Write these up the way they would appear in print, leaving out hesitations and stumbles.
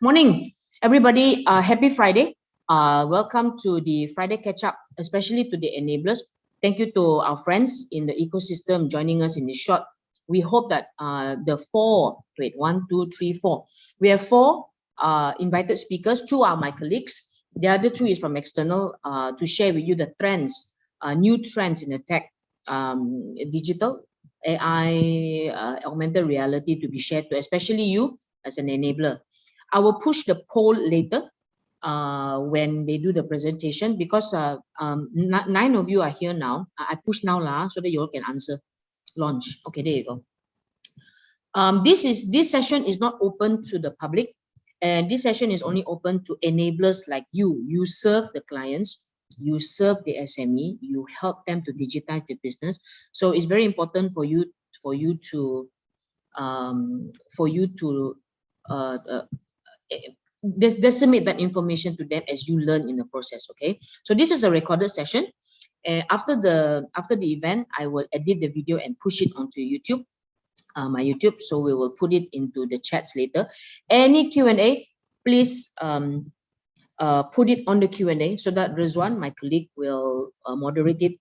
Morning, everybody. Happy Friday. Welcome to the Friday catch-up, especially to the enablers. Thank you to our friends in the ecosystem joining us in this short. We hope that we have four invited speakers. Two are my colleagues. The other two is from external to share with you the trends, new trends in the tech, digital, AI, augmented reality to be shared to, especially you as an enabler. I will push the poll later when they do the presentation because 9 of you are here now. I push now so that you all can answer. Launch. Okay, there you go. This session is not open to the public, and this session is only open to enablers like you. You serve the clients, you serve the SME, you help them to digitize the business. So it's very important for you to disseminate that information to them as you learn in the process. Okay, so this is a recorded session. After the event, I will edit the video and push it onto YouTube, my YouTube. So we will put it into the chats later. Any Q&A, please put it on the Q&A so that Rizwan, my colleague, will moderate it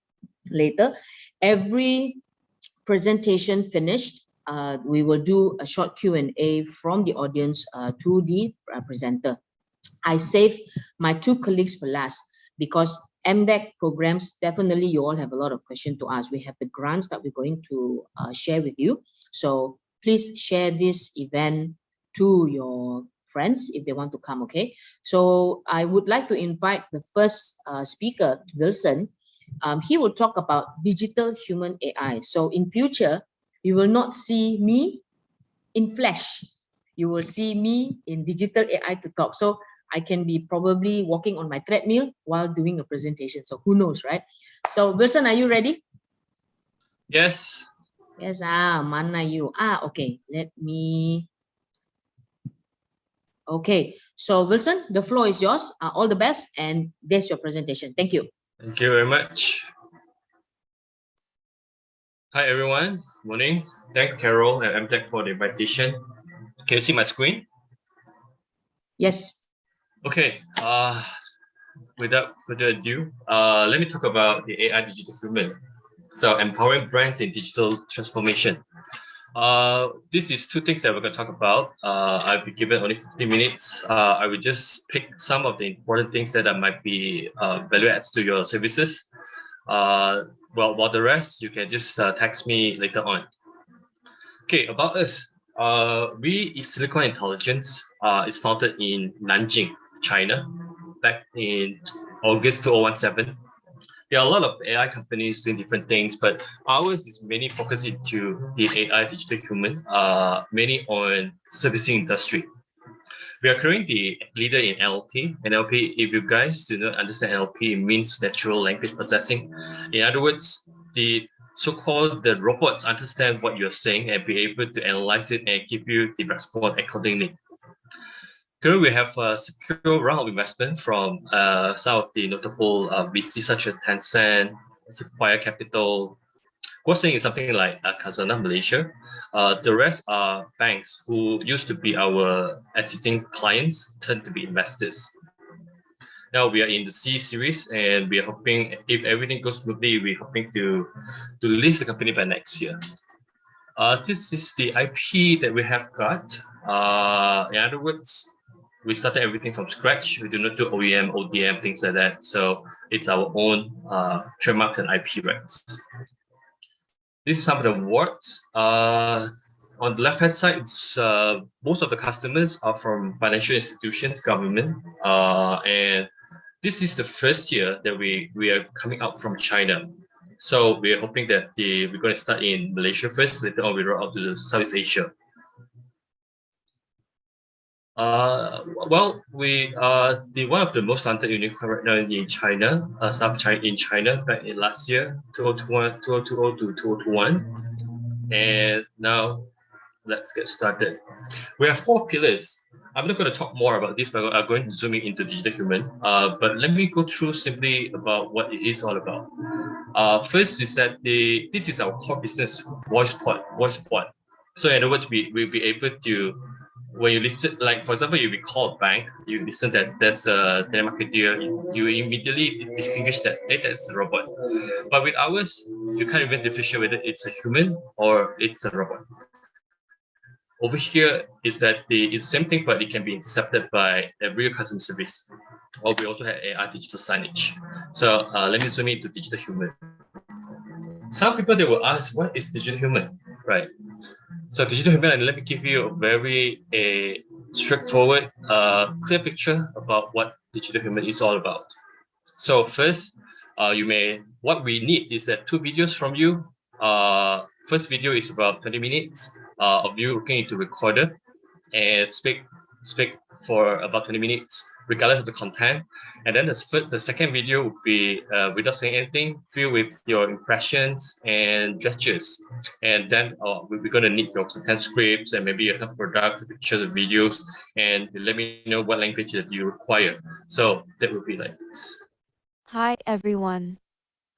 later. Every presentation finished, we will do a short Q&A from the audience to the presenter. I save my two colleagues for last because MDEC programs, definitely you all have a lot of questions to ask. We have the grants that we're going to share with you. So please share this event to your friends if they want to come, okay? So I would like to invite the first speaker, Vilsonmn. He will talk about digital human AI. So in future, you will not see me in flesh. You will see me in digital AI to talk. So I can be probably walking on my treadmill while doing a presentation. So who knows, right? So Vilsonmn, are you ready? Yes. Yes, mana you? Okay, let me. Okay, so Vilsonmn, the floor is yours. All the best, and there's your presentation. Thank you. Thank you very much. Hi, everyone. Morning. Thanks, Carol and MDEC for the invitation. Can you see my screen? Yes. Okay. Without further ado, let me talk about the AI digital human. So empowering brands in digital transformation. This is two things that we're going to talk about. I'll be given only 15 minutes. I will just pick some of the important things that might be value adds to your services. Well, while the rest, you can just text me later on. Okay, about us. We Silicon Intelligence is founded in Nanjing, China, back in August 2017. There are a lot of AI companies doing different things, but ours is mainly focused into the AI digital human, mainly on servicing industry. We are currently the leader in NLP. NLP, if you guys do not understand NLP, it means natural language processing. In other words, the so-called the robots understand what you're saying and be able to analyze it and give you the response accordingly. Currently, we have a secure round of investment from some of the notable VCs such as Tencent, Sequoia Capital. Guosing is something like Khazanah, Malaysia. The rest are banks who used to be our existing clients, turned to be investors. Now we are in the C series, and we are hoping, if everything goes smoothly, we're hoping to list the company by next year. This is the IP that we have got. In other words, we started everything from scratch. We do not do OEM, ODM, things like that. So it's our own trademark and IP rights. This is some of the awards. On the left-hand side, it's most of the customers are from financial institutions, government, and this is the first year that we are coming out from China. So we are hoping that we're going to start in Malaysia first. Later on, we roll out to Southeast Asia. Well, we are one of the most talented unicorn right now in China. Started in China back in last year, 2020 to 2021, and now let's get started. We have 4 pillars. I'm not going to talk more about this, but I'm going to zoom in into digital human. But let me go through simply about what it is all about. First is that this is our core business, voice pod. So in other words, we'll be able to, when you listen, like for example, if you call a bank, you listen that there's a telemarketer, you immediately distinguish that, hey, that's a robot. But with ours, you can't even differentiate whether it's a human or it's a robot. Over here is that it's the same thing, but it can be intercepted by a real customer service. Or we also have AI digital signage. So let me zoom into digital human. Some people, they will ask, what is digital human, right? So digital human, and let me give you a very straightforward, clear picture about what digital human is all about. So first, what we need is that 2 videos from you. First video is about 20 minutes of you looking into recorder and speak for about 20 minutes, regardless of the content. And then the second video would be without saying anything, filled with your impressions and gestures. And then we're going to need your content scripts and maybe your product, pictures, and videos, and let me know what language that you require. So that would be like this. Hi everyone.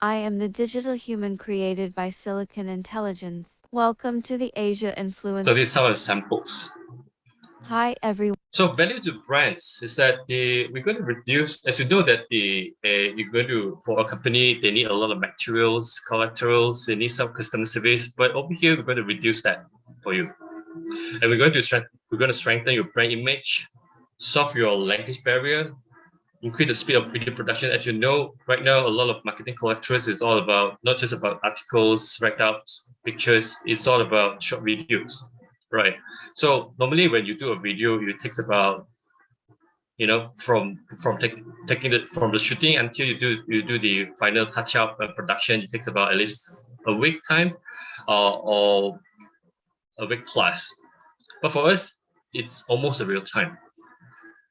I am the digital human created by Silicon Intelligence. Welcome to the Asia Influencer. So these are some of the samples. Hi everyone. So value to brands is that we're going to reduce, as you know that you're going to, for a company, they need a lot of materials, collaterals, they need some customer service, but over here we're going to reduce that for you. And we're going to strengthen your brand image, solve your language barrier, increase the speed of video production. As you know, right now, a lot of marketing collaterals is all about, not just about articles, write-ups, pictures, it's all about short videos, right? So normally when you do a video, it takes about, from the shooting until you do the final touch-up and production, it takes about at least a week time or a week plus. But for us, it's almost a real time.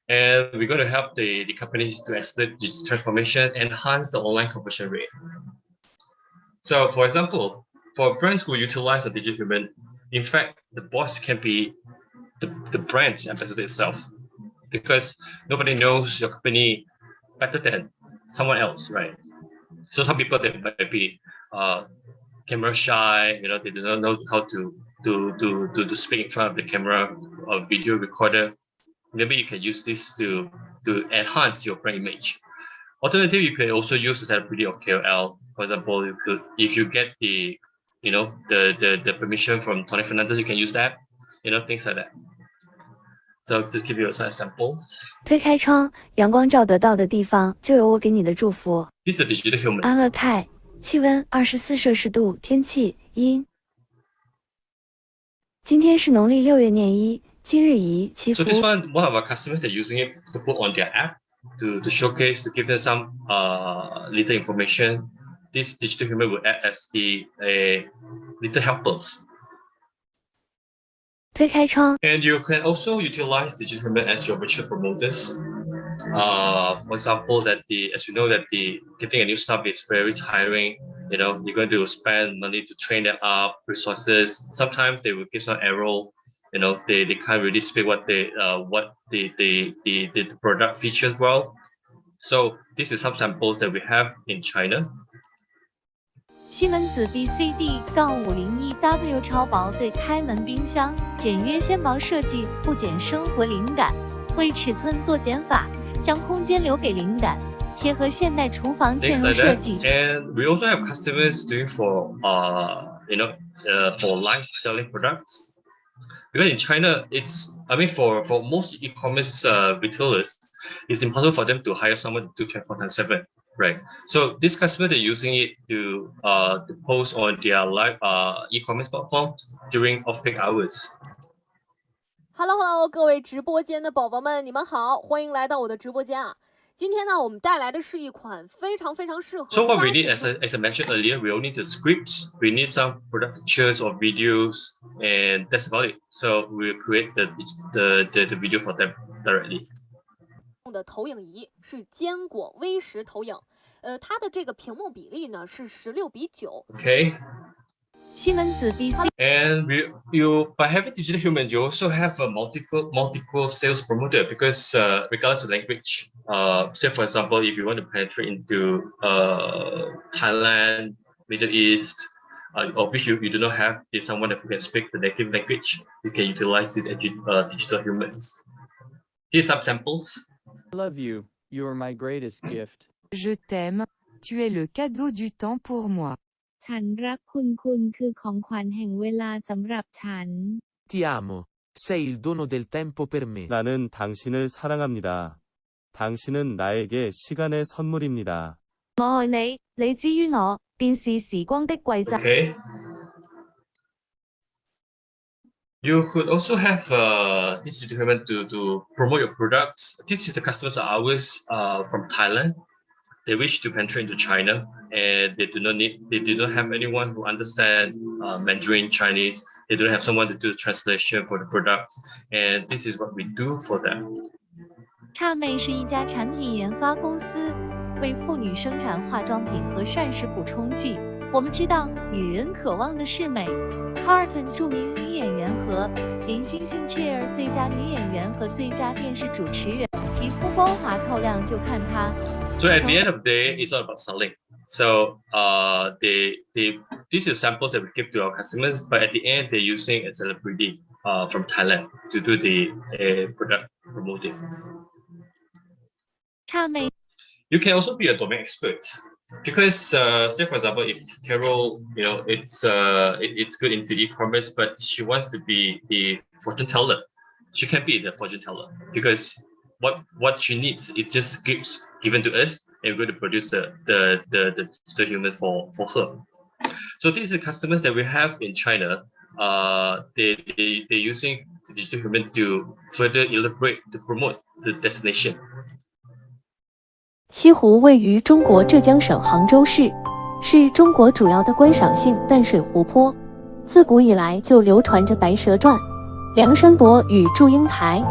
And we're going to help the companies to accelerate digital transformation, enhance the online conversion rate. So for example, for brands who utilize the digital human, in fact, the boss can be the brand's ambassador itself, because nobody knows your company better than someone else, right? So some people, they might be camera shy, they do not know how to speak in front of the camera or video recorder. Maybe you can use this to enhance your brand image. Alternatively, you can also use the celebrity or KOL. For example, if you get the permission from Tony Fernandez, you can use that. Things like that. So just give you some samples. 推开窗，阳光照得到的地方，就有我给你的祝福。 This is a digital human. 安乐泰，气温24摄氏度，天气阴。今天是农历6月廿一。 So this one of our customers, they're using it to put on their app to showcase, to give them some little information. This digital human will act as the little helpers. 推开窗。 And you can also utilize digital human as your virtual promoters. For example, as you know that getting a new staff is very tiring. You're going to spend money to train them up, resources. Sometimes they will give some error. They can't really speak what the product features well. So this is some samples that we have in China. 西门子 BCD-501W 超薄对开门冰箱，简约纤薄设计，不减生活灵感，为尺寸做减法，将空间留给灵感，贴合现代厨房嵌入设计。And we also have customers doing for for live selling products. Because in China, for most e-commerce retailers, it's impossible for them to hire someone to do 24/7, right? So this customer, they're using it to post on their live e-commerce platforms during off-peak hours. Hello， 各位直播间的宝宝们，你们好，欢迎来到我的直播间啊。今天呢，我们带来的是一款非常适合。 So what we need, as I mentioned earlier, we only need the scripts, we need some product pictures or videos, and that's about it. So we'll create the video for them directly. 的投影仪是坚果微实投影，它的这个屏幕比例呢是16:9。Okay. 西门子 BC. And by having digital human, you also have a multiple sales promoter, because regardless of language, say for example, if you want to penetrate into Thailand, Middle East, or which you do not have, there's someone who can speak the native language, you can utilize these digital humans. These are some samples. I love you. You are my greatest gift. Je t'aime. Tu es le cadeau du temps pour moi. ฉันรักคุณคุณคือของขวัญแห่งเวลาสำหรับฉัน Ti amo. Sei il dono del tempo per me. 나는 당신을 사랑합니다. 당신은 나에게 시간의 선물입니다. 我愛你，你之於我，便是時光的貴贈。 Okay. You could also have digital human to promote your products. This is the customers of ours from Thailand. They wish to penetrate into China, and they do not have anyone who understand Mandarin Chinese. They don't have someone to do the translation for the products, and this is what we do for them. 差妹是一家产品研发公司，为妇女生产化妆品和膳食补充剂。我们知道女人渴望的是美。Carton 著名女演员和连星星 Cheer 最佳女演员和最佳电视主持人，皮肤光滑透亮就看她。 So at the end of the day, it's all about selling. So these are samples that we give to our customers, but at the end, they're using a celebrity from Thailand to do the product promoting. 差妹 You can also be a domain expert because, say for example, if Carol, it's good into e-commerce, but she wants to be the fortune teller. She can be the fortune teller because what she needs, it just given to us, and we're going to produce the human for her. So these are customers that we have in China. They're using the digital human to further elaborate to promote the destination. 西湖位于中国浙江省杭州市，是中国主要的观赏性淡水湖泊。自古以来就流传着《白蛇传》、梁山伯与祝英台。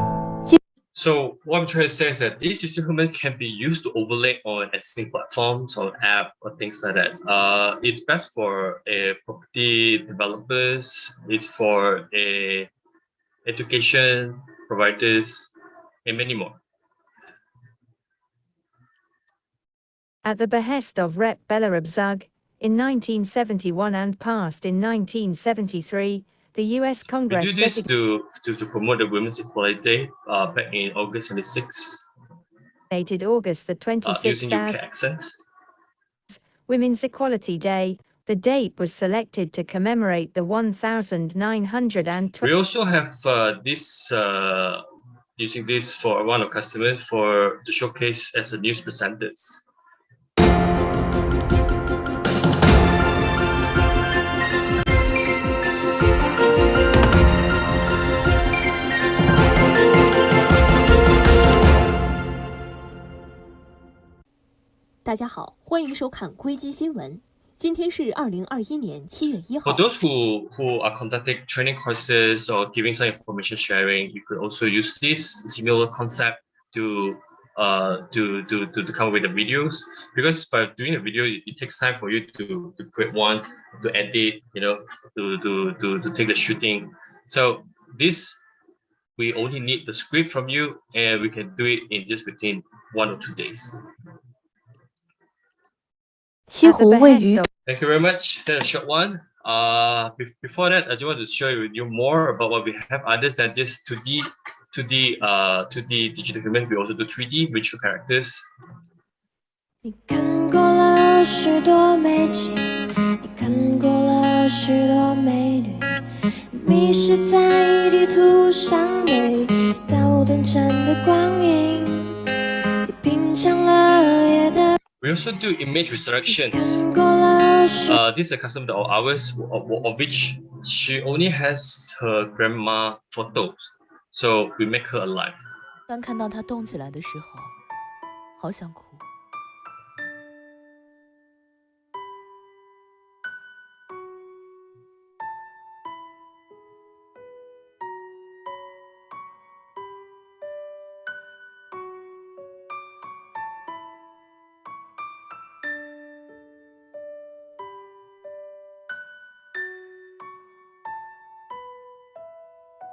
So what I'm trying to say is that this digital human can be used to overlay on existing platforms or app or things like that. It's best for property developers. It's for education providers and many more. At the behest of Rep. Bella Abzug, in 1971 and passed in 1973, the U.S. We Congress do this to promote the Women's Equality Day back in August 26th. designated August the Using 26th UK as accent. Women's Equality Day. The date was selected to commemorate the 1920. We also have this using this for one of customers for to showcase as a news presenters. 大家好，欢迎收看硅基新闻。今天是2021年7月1 For 号。 those who are conducting training courses or giving some information sharing, you could also use this similar concept to come up with the videos, because by doing a video it takes time for you to create one, to edit, to take the shooting. So this we only need the script from you, and we can do it in just within 1 or 2 days. 西湖位于 Thank you very much. That's a short one. Before that, I just want to share with you more about what we have others than just 2D digital human. We also do 3D virtual characters. 你看过了许多美景，你看过了许多美女，迷失在地图上每道短暂的光阴，你品尝了夜的。 We also do image resurrections. This is a customer of ours, of which she only has her grandma photos, so we make her alive. 当看到她动起来的时候，好想哭。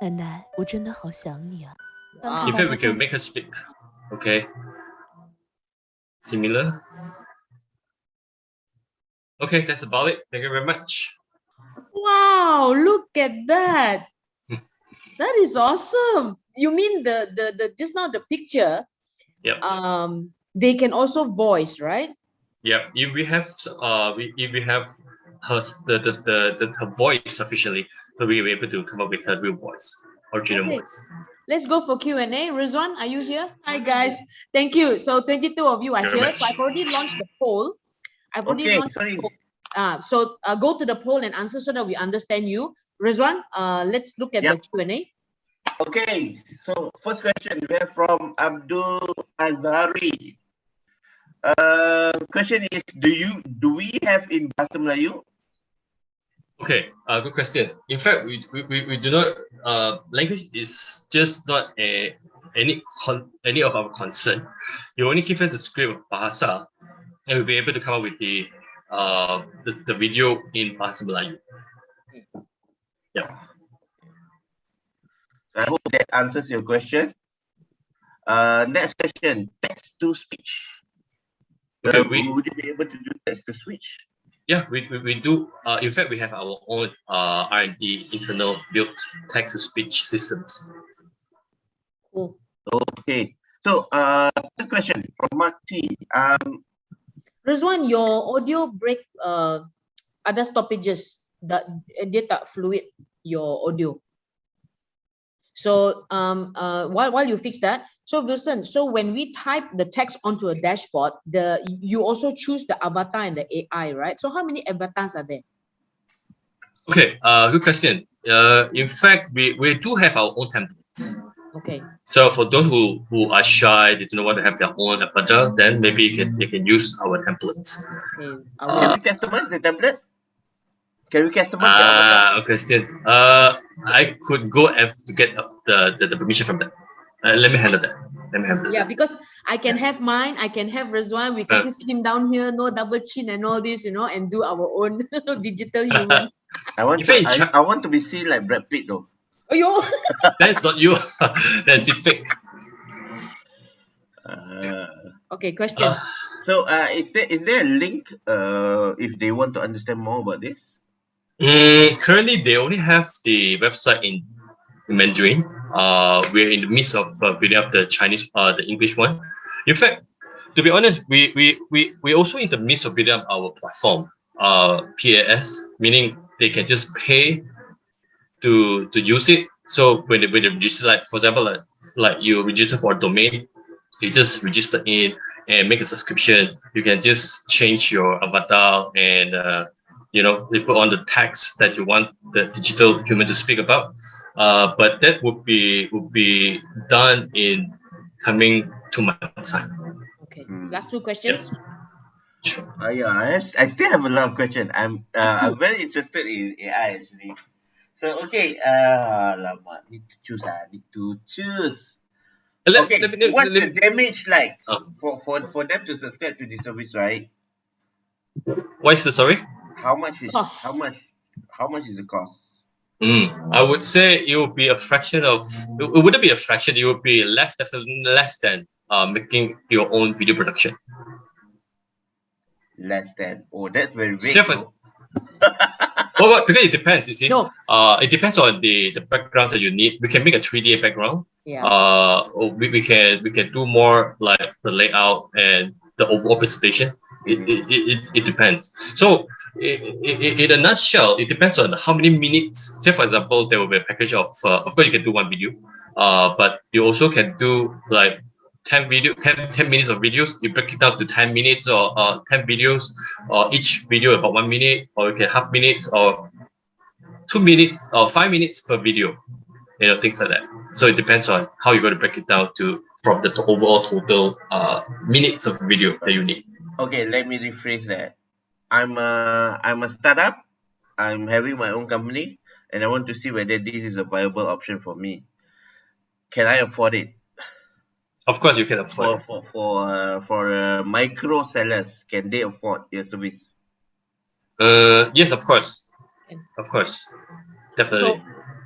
奶奶，我真的好想你啊！当看 In 到 fact, 她 we can 动 make her speak. Okay. Similar. Okay, that's about it. Thank you very much. Wow, look at that. That is awesome. You mean the just now the picture, Yep. they can also voice, right? Yeah, if we have her voice sufficiently, so we'll be able to come up with her real voice, original Okay. voice. Let's go for Q&A. Rizwan, are you here? Hi guys. Thank you. So 22 of you are Thank you here. very So I've already launched the poll. Okay, sorry. So go to the poll and answer so that we understand you. Rizwan, let's look at the Q&A. Okay, so first question we have from Abdul Azhari. Question is, do we have in Bahasa Melayu? Okay, good question. In fact, we do not. Language is just not any of our concern. You only give us a script of Bahasa, and we'll be able to come up with the video in Bahasa Melayu. Yeah. So I hope that answers your question. Next question, text to speech. Okay, would you be able to do text to speech? Yeah, we do. In fact, we have our own R&D internal built text to speech systems. Cool. Okay. So the question from Mark T. Rizwan, your audio break ada stoppages that dia tak fluid your audio. So while you fix that, so Vilson, so when we type the text onto a dashboard, you also choose the avatar and the AI, right? So how many avatars are there? Okay, good question. In fact, we do have our own templates. Okay. So for those who are shy, they do not want to have their own avatar, then maybe they can use our templates. Okay. Can we customize the template? Can we customize the avatar? Question. I could go to get the permission from them. Let me handle that. Yeah, because I can have mine, I can have Rizwan, we can slim down here, no double chin and all this, you know, and do our own digital human. I want to be seen like Brad Pitt though. Oh, yo. That's not you. That's deepfake. Okay, question. So is there a link if they want to understand more about this? Currently, they only have the website in Mandarin. We're in the midst of building up the Chinese, the English one. In fact, to be honest, we also in the midst of building up our platform, PAS, meaning they can just pay to use it. So when they register, like for example, like you register for a domain, you just register in and make a subscription. You can just change your avatar and you know, they put on the text that you want the digital human to speak about. But that would be done in coming 2 months time. Okay, last two questions. Yep. Sure. Yeah, I still have a lot of questions. I'm very interested in AI actually. So okay, need to choose. Okay, what's the damage like for them to subscribe to this service, right? What is the sorry? How much is the cost? I would say it would be a fraction of. It wouldn't be a fraction. It would be definitely less than making your own video production. Less than? Oh, that's very vague. Well, because it depends. You see, it depends on the background that you need. We can make a 3D background. Yeah. We can do more like the layout and the overall presentation. It depends. So in a nutshell, it depends on how many minutes. Say for example, there will be a package of course you can do one video, but you also can do like 10 minutes of videos. You break it down to 10 minutes or 10 videos, or each video about 1 minute, or you can half minutes or 2 minutes or 5 minutes per video, you know, things like that. So it depends on how you're going to break it down from the overall total minutes of video that you need. Okay, let me rephrase that. I'm a startup. I'm having my own company, and I want to see whether this is a viable option for me. Can I afford it? Of course, you can afford it. For micro sellers, can they afford your service? Yes, of course. Of course, definitely. So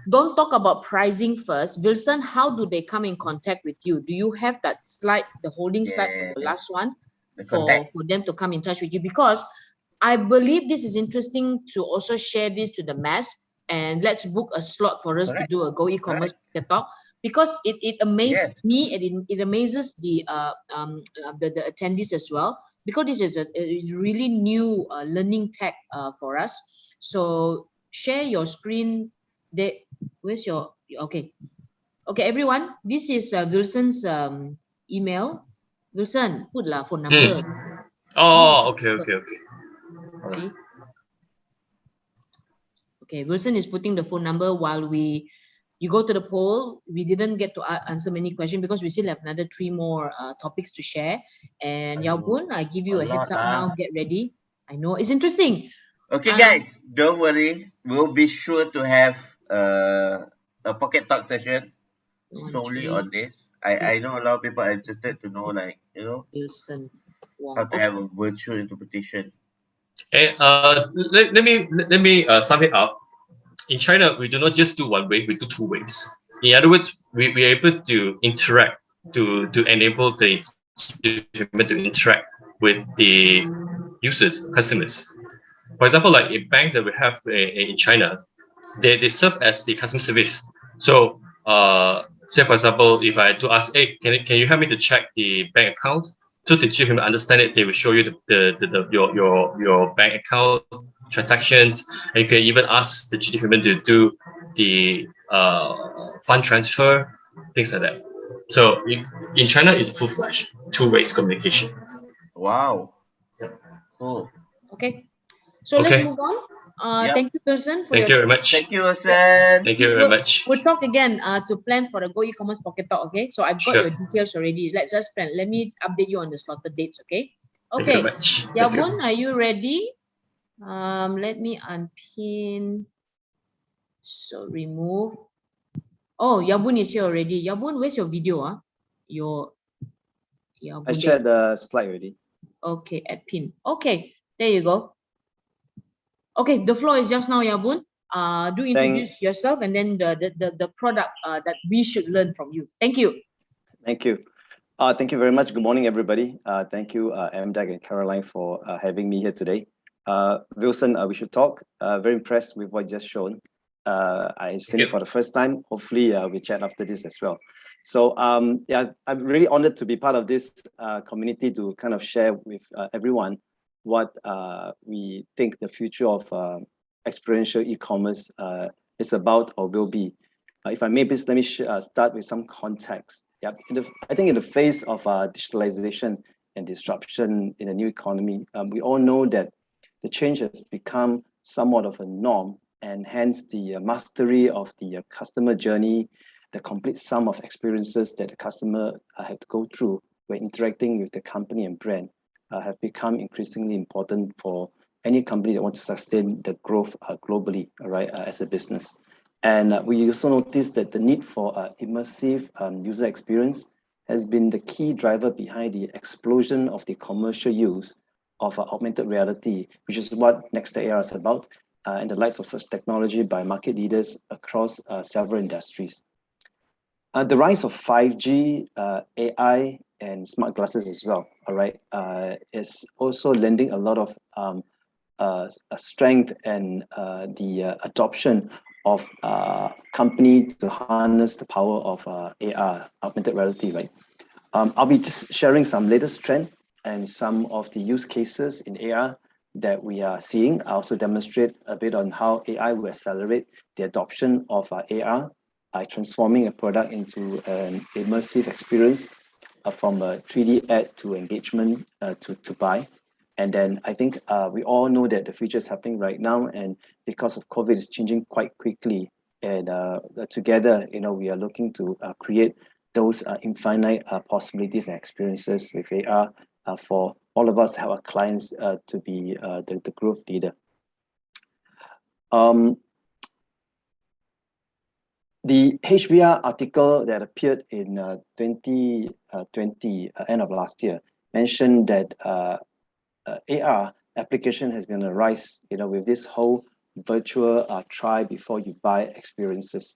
don't talk about pricing first. Vilson, how do they come in contact with you? Do you have that slide, the holding slide for the last one, for them to come in touch with you? Because I believe this is interesting to also share this to the mass, and let's book a slot for us to Correct. do a Go-eCommerce Pocket Talk, because it amazed Yes. me, and it amazes the attendees as well, because this is a really new learning tech for us. So share your screen. Where's your okay? Okay, everyone. This is Wilson's email. Wilson, put la phone number. Oh, okay. See? Okay, Wilson is putting the phone number while you go to the poll. We didn't get to answer many questions because we still have another 3 more topics to share. And Lau Boon, I give you a heads up now. Get ready. I know it's interesting. Okay, guys, don't worry. We'll be sure to have a pocket talk session solely on this. I know a lot of people are interested to know, like, Wilson, Wong. how to have a virtual interpretation. Hey, let me sum it up. In China, we do not just do one way; we do 2 ways. In other words, we are able to interact to enable the human to interact with the users, customers. For example, like in banks that we have in China, they serve as the customer service. So, say for example, if I do ask, hey, can you help me to check the bank account? So the GM understand it, they will show you your bank account transactions, and you can even ask the GT human to do the fund transfer, things like that. So in China, it's full fledged 2 ways communication. Wow. Cool. Okay. So let's move on. Thank you, Wilson, for Thank you very much. Thank you, Wilson. Thank you very much. We'll talk again to plan for the Go-eCommerce Pocket Talk. Okay. So I've got your details already. Let's just plan. Let me update you on the slotted dates. Okay. Okay. Lau Boon, are you ready? Let me unpin. So remove. Oh, Lau Boon is here already. Lau Boon, where's your video? I shared the slide already. Okay, add pin. Okay, there you go. Okay, the floor is just now, Lau Boon. Do introduce yourself and then the product that we should learn from you. Thank you. Thank you. Thank you very much. Good morning, everybody. Thank you, MDEC and Caroline, for having me here today. Wilson, we should talk. Very impressed with what you just shown. I've seen it for the first time. Hopefully, we chat after this as well. So, yeah, I'm really honored to be part of this community to kind of share with everyone what we think the future of experiential e-commerce is about or will be. If I may, please let me start with some context. Yeah, I think in the face of digitalization and disruption in the new economy, we all know that the change has become somewhat of a norm, and hence the mastery of the customer journey, the complete sum of experiences that the customer have to go through when interacting with the company and brand have become increasingly important for any company that wants to sustain the growth globally, right, as a business. And we also noticed that the need for immersive user experience has been the key driver behind the explosion of the commercial use of augmented reality, which is what Next AR is about, and the likes of such technology by market leaders across several industries. The rise of 5G, AI, and smart glasses as well, all right, is also lending a lot of strength and the adoption of company to harness the power of AR, augmented reality, right? I'll be just sharing some latest trend and some of the use cases in AR that we are seeing. I also demonstrate a bit on how AI will accelerate the adoption of AR by transforming a product into an immersive experience from a 3D ad to engagement to buy. And then I think we all know that the future is happening right now, and because of COVID, it's changing quite quickly. And together, we are looking to create those infinite possibilities and experiences with AR for all of us to have our clients to be the growth leader. The HBR article that appeared in 2020, end of last year, mentioned that AR application has been on a rise, with this whole virtual try before you buy experiences,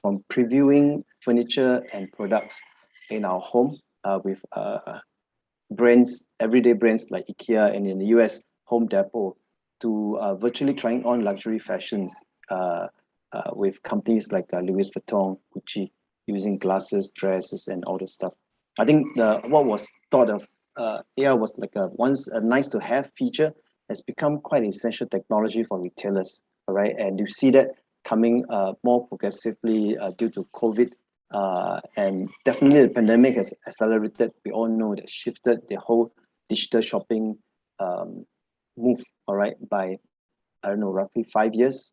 from previewing furniture and products in our home with brands, everyday brands like IKEA, and in the US, Home Depot, to virtually trying on luxury fashions with companies like Louis Vuitton, Gucci, using glasses, dresses, and all this stuff. I think what was thought of AR was like once a nice to have feature has become quite an essential technology for retailers, all right? And you see that coming more progressively due to COVID, and definitely the pandemic has accelerated. We all know that shifted the whole digital shopping move, all right, by, I don't know, roughly 5 years.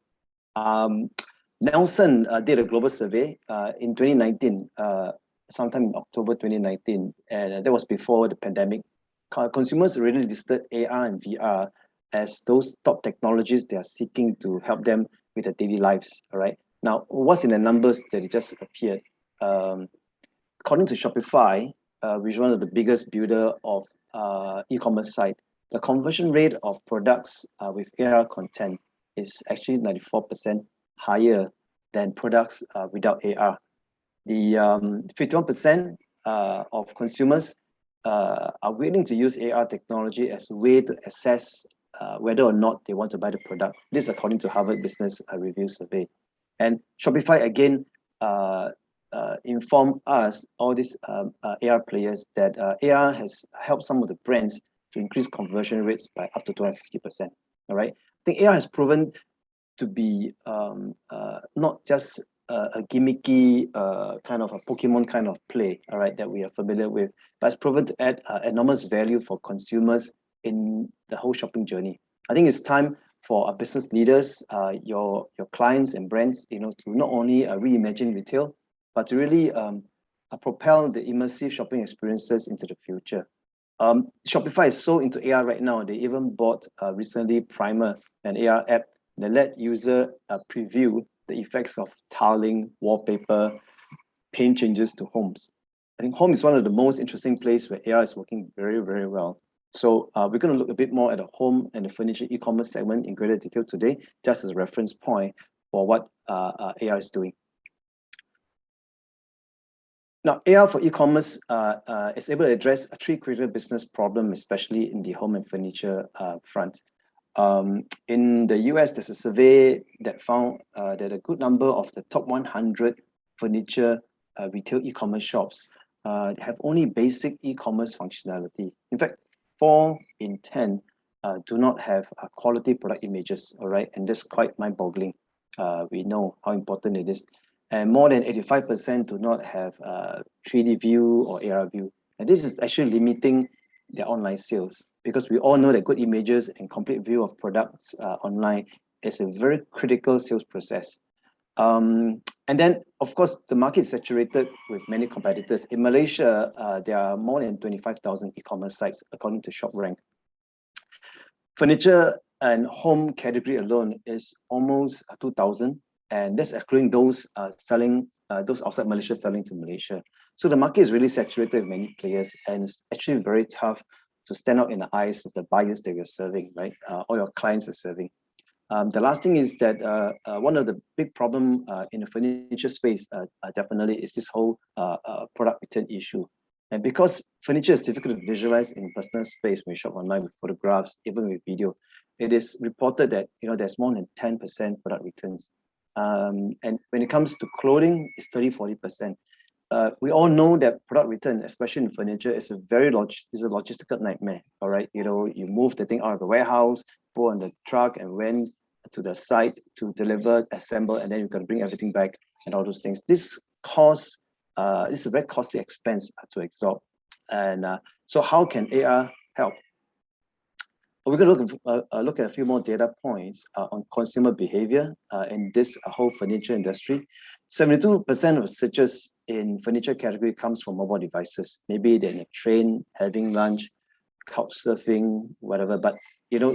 Nelson did a global survey in 2019, sometime in October 2019, and that was before the pandemic. Consumers really listed AR and VR as those top technologies they are seeking to help them with their daily lives, all right? Now, what's in the numbers that just appeared? According to Shopify, which is one of the biggest builder of e-commerce site, the conversion rate of products with AR content is actually 94% higher than products without AR. The 51% of consumers are willing to use AR technology as a way to assess whether or not they want to buy the product. This according to Harvard Business Review survey. And Shopify again informed us, all these AR players, that AR has helped some of the brands to increase conversion rates by up to 250%. All right, I think AR has proven to be not just a gimmicky kind of a Pokemon kind of play, all right, that we are familiar with, but it's proven to add enormous value for consumers in the whole shopping journey. I think it's time for our business leaders, your clients and brands, to not only reimagine retail, but to really propel the immersive shopping experiences into the future. Shopify is so into AR right now. They even bought recently Primer, an AR app that let user preview the effects of tiling, wallpaper, paint changes to homes. I think home is one of the most interesting places where AR is working very, very well. So we're going to look a bit more at the home and the furniture e-commerce segment in greater detail today, just as a reference point for what AR is doing. Now, AR for e-commerce is able to address three critical business problems, especially in the home and furniture front. In the US, there's a survey that found that a good number of the top 100 furniture retail e-commerce shops have only basic e-commerce functionality. In fact, 4 in 10 do not have quality product images, all right? And that's quite mind-boggling. We know how important it is. And more than 85% do not have 3D view or AR view. And this is actually limiting their online sales, because we all know that good images and complete view of products online is a very critical sales process. And then, of course, the market is saturated with many competitors. In Malaysia, there are more than 25,000 e-commerce sites, according to ShopRank. Furniture and home category alone is almost 2,000, and that's excluding those selling, those outside Malaysia selling to Malaysia. So the market is really saturated with many players, and it's actually very tough to stand out in the eyes of the buyers that you're serving, right? Or your clients are serving. The last thing is that one of the big problem in the furniture space definitely is this whole product return issue. And because furniture is difficult to visualize in personal space when you shop online with photographs, even with video, it is reported that there's more than 10% product returns. And when it comes to clothing, it's 30-40%. We all know that product return, especially in furniture, is a logistical nightmare. All right, you move the thing out of the warehouse, go on the truck, and went to the site to deliver, assemble, and then you've got to bring everything back and all those things. This is a very costly expense to absorb. And so, how can AR help? We're going to look at a few more data points on consumer behavior in this whole furniture industry. 72% of searches in furniture category comes from mobile devices. Maybe they're in a train, having lunch, couch surfing, whatever. But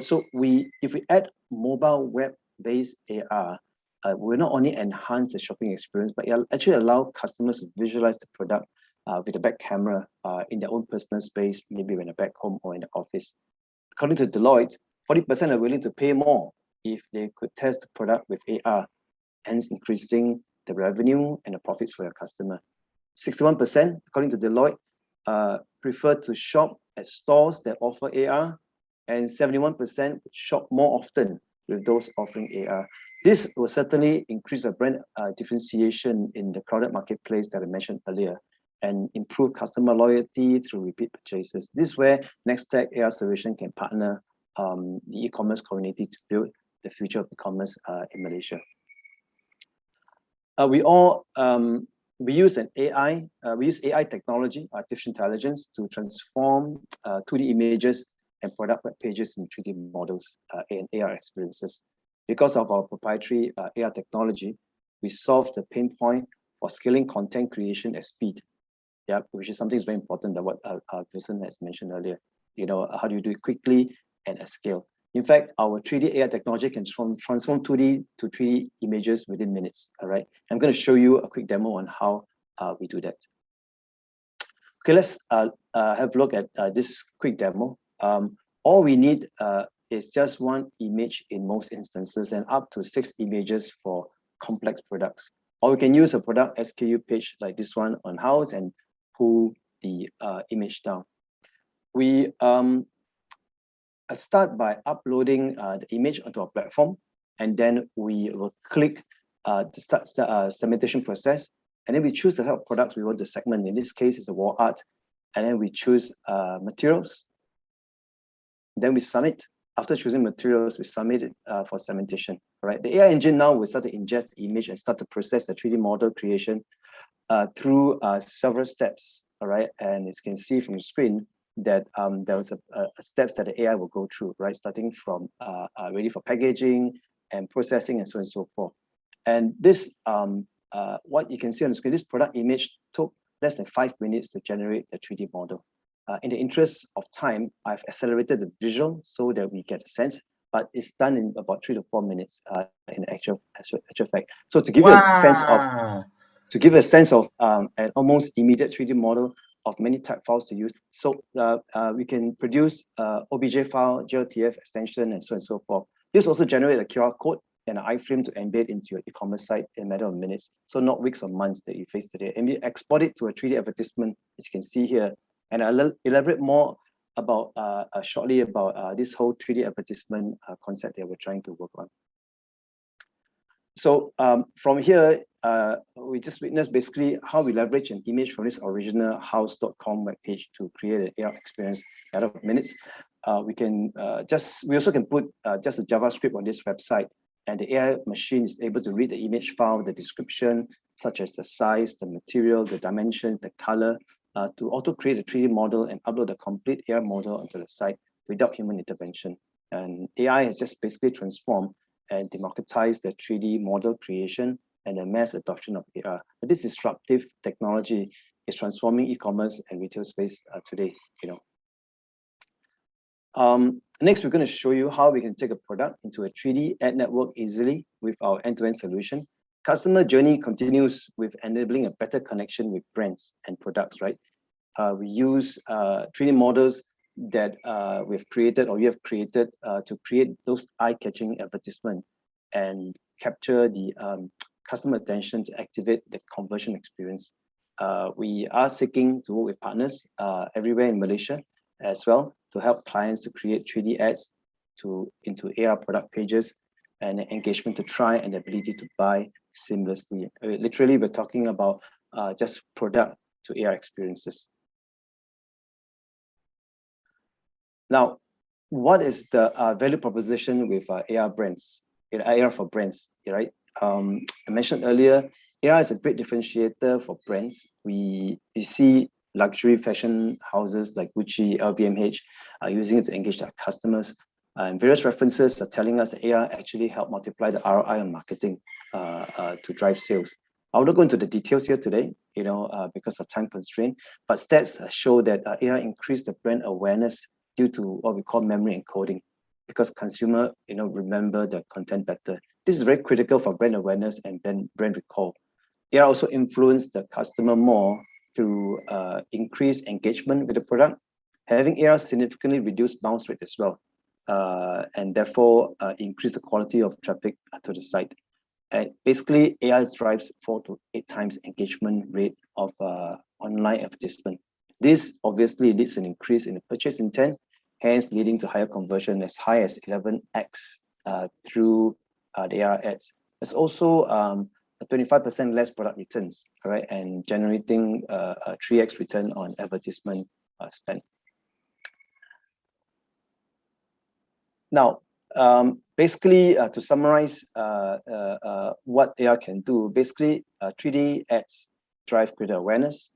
so if we add mobile web-based AR, will not only enhance the shopping experience, but it actually allow customers to visualize the product with a back camera in their own personal space, maybe when they're back home or in the office. According to Deloitte, 40% are willing to pay more if they could test the product with AR, hence increasing the revenue and the profits for your customer. 61%, according to Deloitte, prefer to shop at stores that offer AR and 71% shop more often with those offering AR. This will certainly increase the brand differentiation in the crowded marketplace that I mentioned earlier, and improve customer loyalty through repeat purchases. This is where Nextech AR Solution can partner the e-commerce community to build the future of e-commerce in Malaysia. We use AI technology, artificial intelligence, to transform 2D images and product web pages in 3D models and AR experiences. Because of our proprietary AR technology, we solve the pain point for scaling content creation at speed. Yeah, which is something that's very important that what Vilsonmn has mentioned earlier. You know, how do you do it quickly and at scale? In fact, our 3D AI technology can transform 2D to 3D images within minutes. All right, I'm going to show you a quick demo on how we do that. Okay, let's have a look at this quick demo. All we need is just one image in most instances, and up to 6 images for complex products. Or we can use a product SKU page like this one on house and pull the image down. We start by uploading the image onto our platform, and then we will click the start segmentation process, and then we choose the type of products we want to segment. In this case, it's a wall art, and then we choose materials. Then we submit. After choosing materials, we submit it for segmentation. All right, the AI engine now will start to ingest the image and start to process the 3D model creation through several steps. All right, and as you can see from the screen that there was a steps that the AI will go through, right? Starting from ready for packaging and processing and so on and so forth. And this, what you can see on the screen, this product image took less than 5 minutes to generate the 3D model. In the interest of time, I've accelerated the visual so that we get a sense, but it's done in about 3 to 4 minutes in actual fact. So to give you a sense of an almost immediate 3D model of many type files to use. So we can produce OBJ file, GLTF extension, and so on and so forth. This also generates a QR code and an iframe to embed into your e-commerce site in a matter of minutes. So not weeks or months that you face today. And we export it to a 3D advertisement, as you can see here. And I'll elaborate more about shortly about this whole 3D advertisement concept that we're trying to work on. So from here, we just witnessed basically how we leverage an image from this original house.com webpage to create an AR experience in a matter of minutes. We also can put just a JavaScript on this website, and the AI machine is able to read the image file, the description, such as the size, the material, the dimensions, the color, to auto create a 3D model and upload a complete AR model onto the site without human intervention. And AI has just basically transformed and democratized the 3D model creation and the mass adoption of AR. But this disruptive technology is transforming e-commerce and retail space today. Next, we're going to show you how we can take a product into a 3D ad network easily with our end-to-end solution. Customer journey continues with enabling a better connection with brands and products, right? We use 3D models that we've created or you have created to create those eye-catching advertisements and capture the customer attention to activate the conversion experience. We are seeking to work with partners everywhere in Malaysia as well to help clients to create 3D ads into AR product pages and engagement to try and the ability to buy seamlessly. Literally, we're talking about just product to AR experiences. Now, what is the value proposition with AR brands, AR for brands, right? I mentioned earlier, AR is a great differentiator for brands. We see luxury fashion houses like Gucci, LVMH are using it to engage their customers. And various references are telling us that AR actually help multiply the ROI on marketing to drive sales. I will not go into the details here today, because of time constraint, but stats show that AR increased the brand awareness due to what we call memory encoding, because consumer, remember the content better. This is very critical for brand awareness and brand recall. AR also influenced the customer more through increased engagement with the product. Having AR significantly reduced bounce rate as well, and therefore increase the quality of traffic to the site. And basically, AI drives 4 to 8 times engagement rate of online advertisement. This obviously leads to an increase in the purchase intent hence leading to higher conversion as high as 11x through the AR ads. There's also a 25% less product returns, all right, and generating a 3x return on advertisement spend. Now, basically, to summarize what AR can do, basically 3D ads drive greater awareness,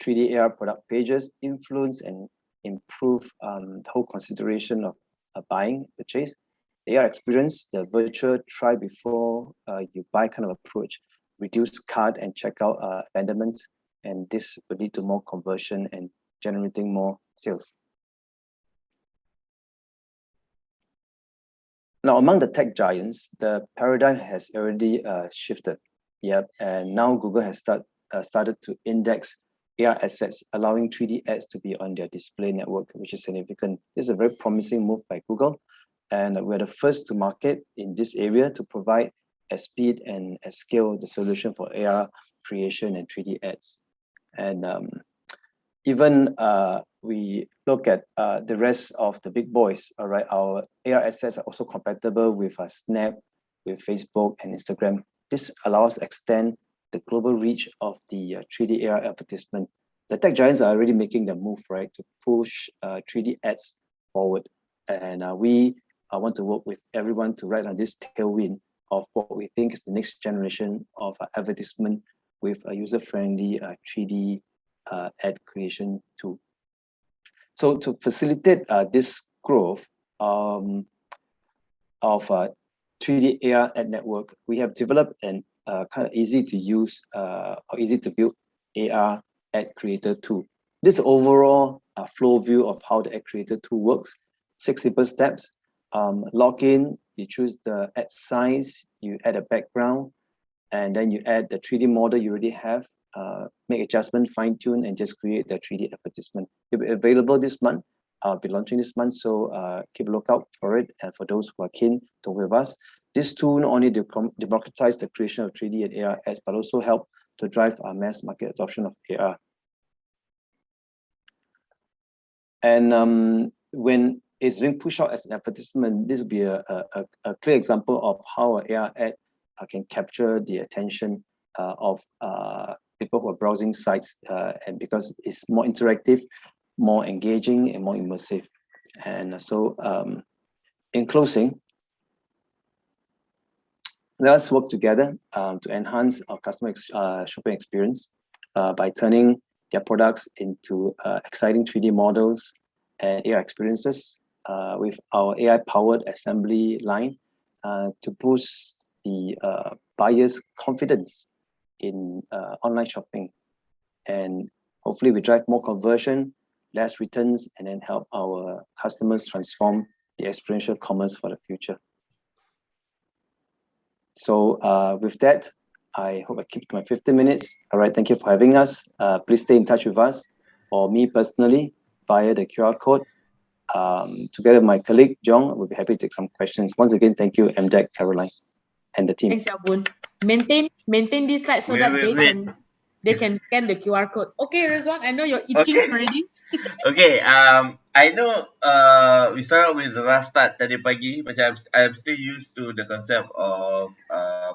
3D AR product pages influence and improve the whole consideration of buying, purchase. The AR experience, the virtual try before you buy kind of approach, reduce cart and checkout abandonment, and this will lead to more conversion and generating more sales. Now, among the tech giants, the paradigm has already shifted. Yep, and now Google has started to index AR assets, allowing 3D ads to be on their display network, which is significant. This is a very promising move by Google, and we're the first to market in this area to provide at speed and at scale the solution for AR creation and 3D ads. And even we look at the rest of the big boys, all right, our AR assets are also compatible with Snap, with Facebook and Instagram. This allows us to extend the global reach of the 3D AR advertisement. The tech giants are already making the move, right, to push 3D ads forward. And we want to work with everyone to ride on this tailwind of what we think is the next generation of advertisement with a user-friendly 3D ad creation tool. So to facilitate this growth of 3D AR ad network, we have developed an kind of easy to use or easy to build AR ad creator tool. This overall flow view of how the ad creator tool works. 6 simple steps. Log in, you choose the ad size, you add a background, and then you add the 3D model you already have, make adjustment, fine tune, and just create the 3D advertisement. It'll be available this month. I'll be launching this month, so keep a lookout for it. And for those who are keen to work with us, this tool not only democratize the creation of 3D and AR ads, but also help to drive our mass market adoption of AR. And when it's being pushed out as an advertisement, this will be a clear example of how an AR ad can capture the attention of people who are browsing sites, and because it's more interactive, more engaging, and more immersive. And so in closing, let us work together to enhance our customer shopping experience by turning their products into exciting 3D models and AR experiences with our AI-powered assembly line to boost the buyer's confidence in online shopping. And hopefully we drive more conversion, less returns, and then help our customers transform the experiential commerce for the future. So with that, I hope I keep my 15 minutes. All right, thank you for having us. Please stay in touch with us, or me personally, via the QR code. Together with my colleague, Jeong, we'll be happy to take some questions. Once again, thank you, MDEC, Caroline, and the team. Thanks, Lau Boon. Maintain this slide so that they can scan the QR code. Okay, Rizwan, I know you're itching already. Okay, I know we start with the rough start tadi pagi. Macam I'm still used to the concept of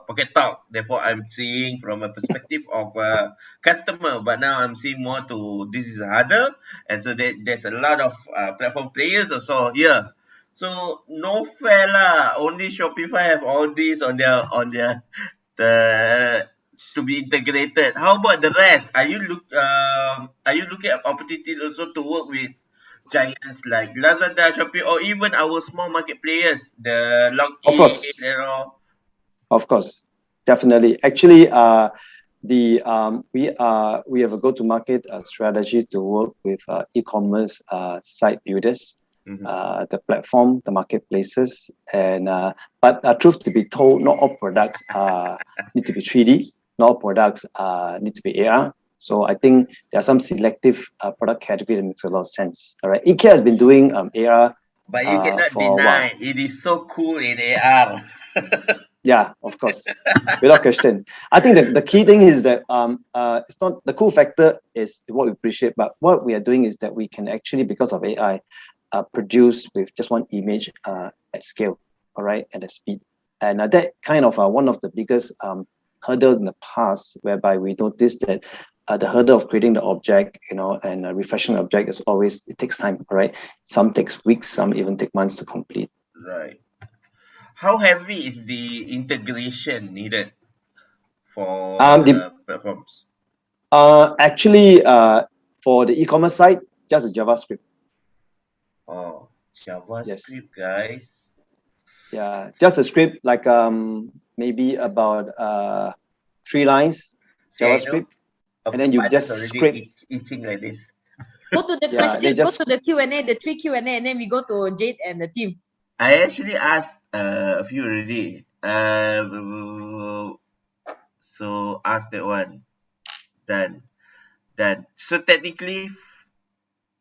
pocket talk. Therefore, I'm seeing from a perspective of a customer. But now I'm seeing more to this is harder, and so there's a lot of platform players also here. So no fair lah. Only Shopify have all these on their to be integrated. How about the rest? Are you looking at opportunities also to work with giants like Lazada, Shopee, or even our small market players, the login, Of course. you know? Of course, definitely. Actually, we have a go-to-market strategy to work with e-commerce site builders, the platform, the marketplaces, and but truth to be told, not all products need to be 3D. Not all products need to be AR. So I think there are some selective product category that makes a lot of sense. All right, IKEA has been doing AR. But you cannot deny it is so cool in AR. Yeah, of course, without question. I think the key thing is that it's not the cool factor is what we appreciate, but what we are doing is that we can actually, because of AI, produced with just one image at scale, all right, at a speed. And that kind of one of the biggest hurdle in the past, whereby we noticed that the hurdle of creating the object, and refreshing the object is always, it takes time, right? Some takes weeks, some even take months to complete. Right. How heavy is the integration needed for the platforms? Actually, for the e-commerce side, just a JavaScript. Oh, JavaScript, Yes. guys. Yeah, just a script like maybe about 3 lines, See, I know JavaScript, a and then few you partners just already script. itching like this. Go to the Yeah, question, they go just to the Q&A, the 3 Q&A, and then we go to Jade and the team. I actually asked a few already. So ask that one. Done. So technically,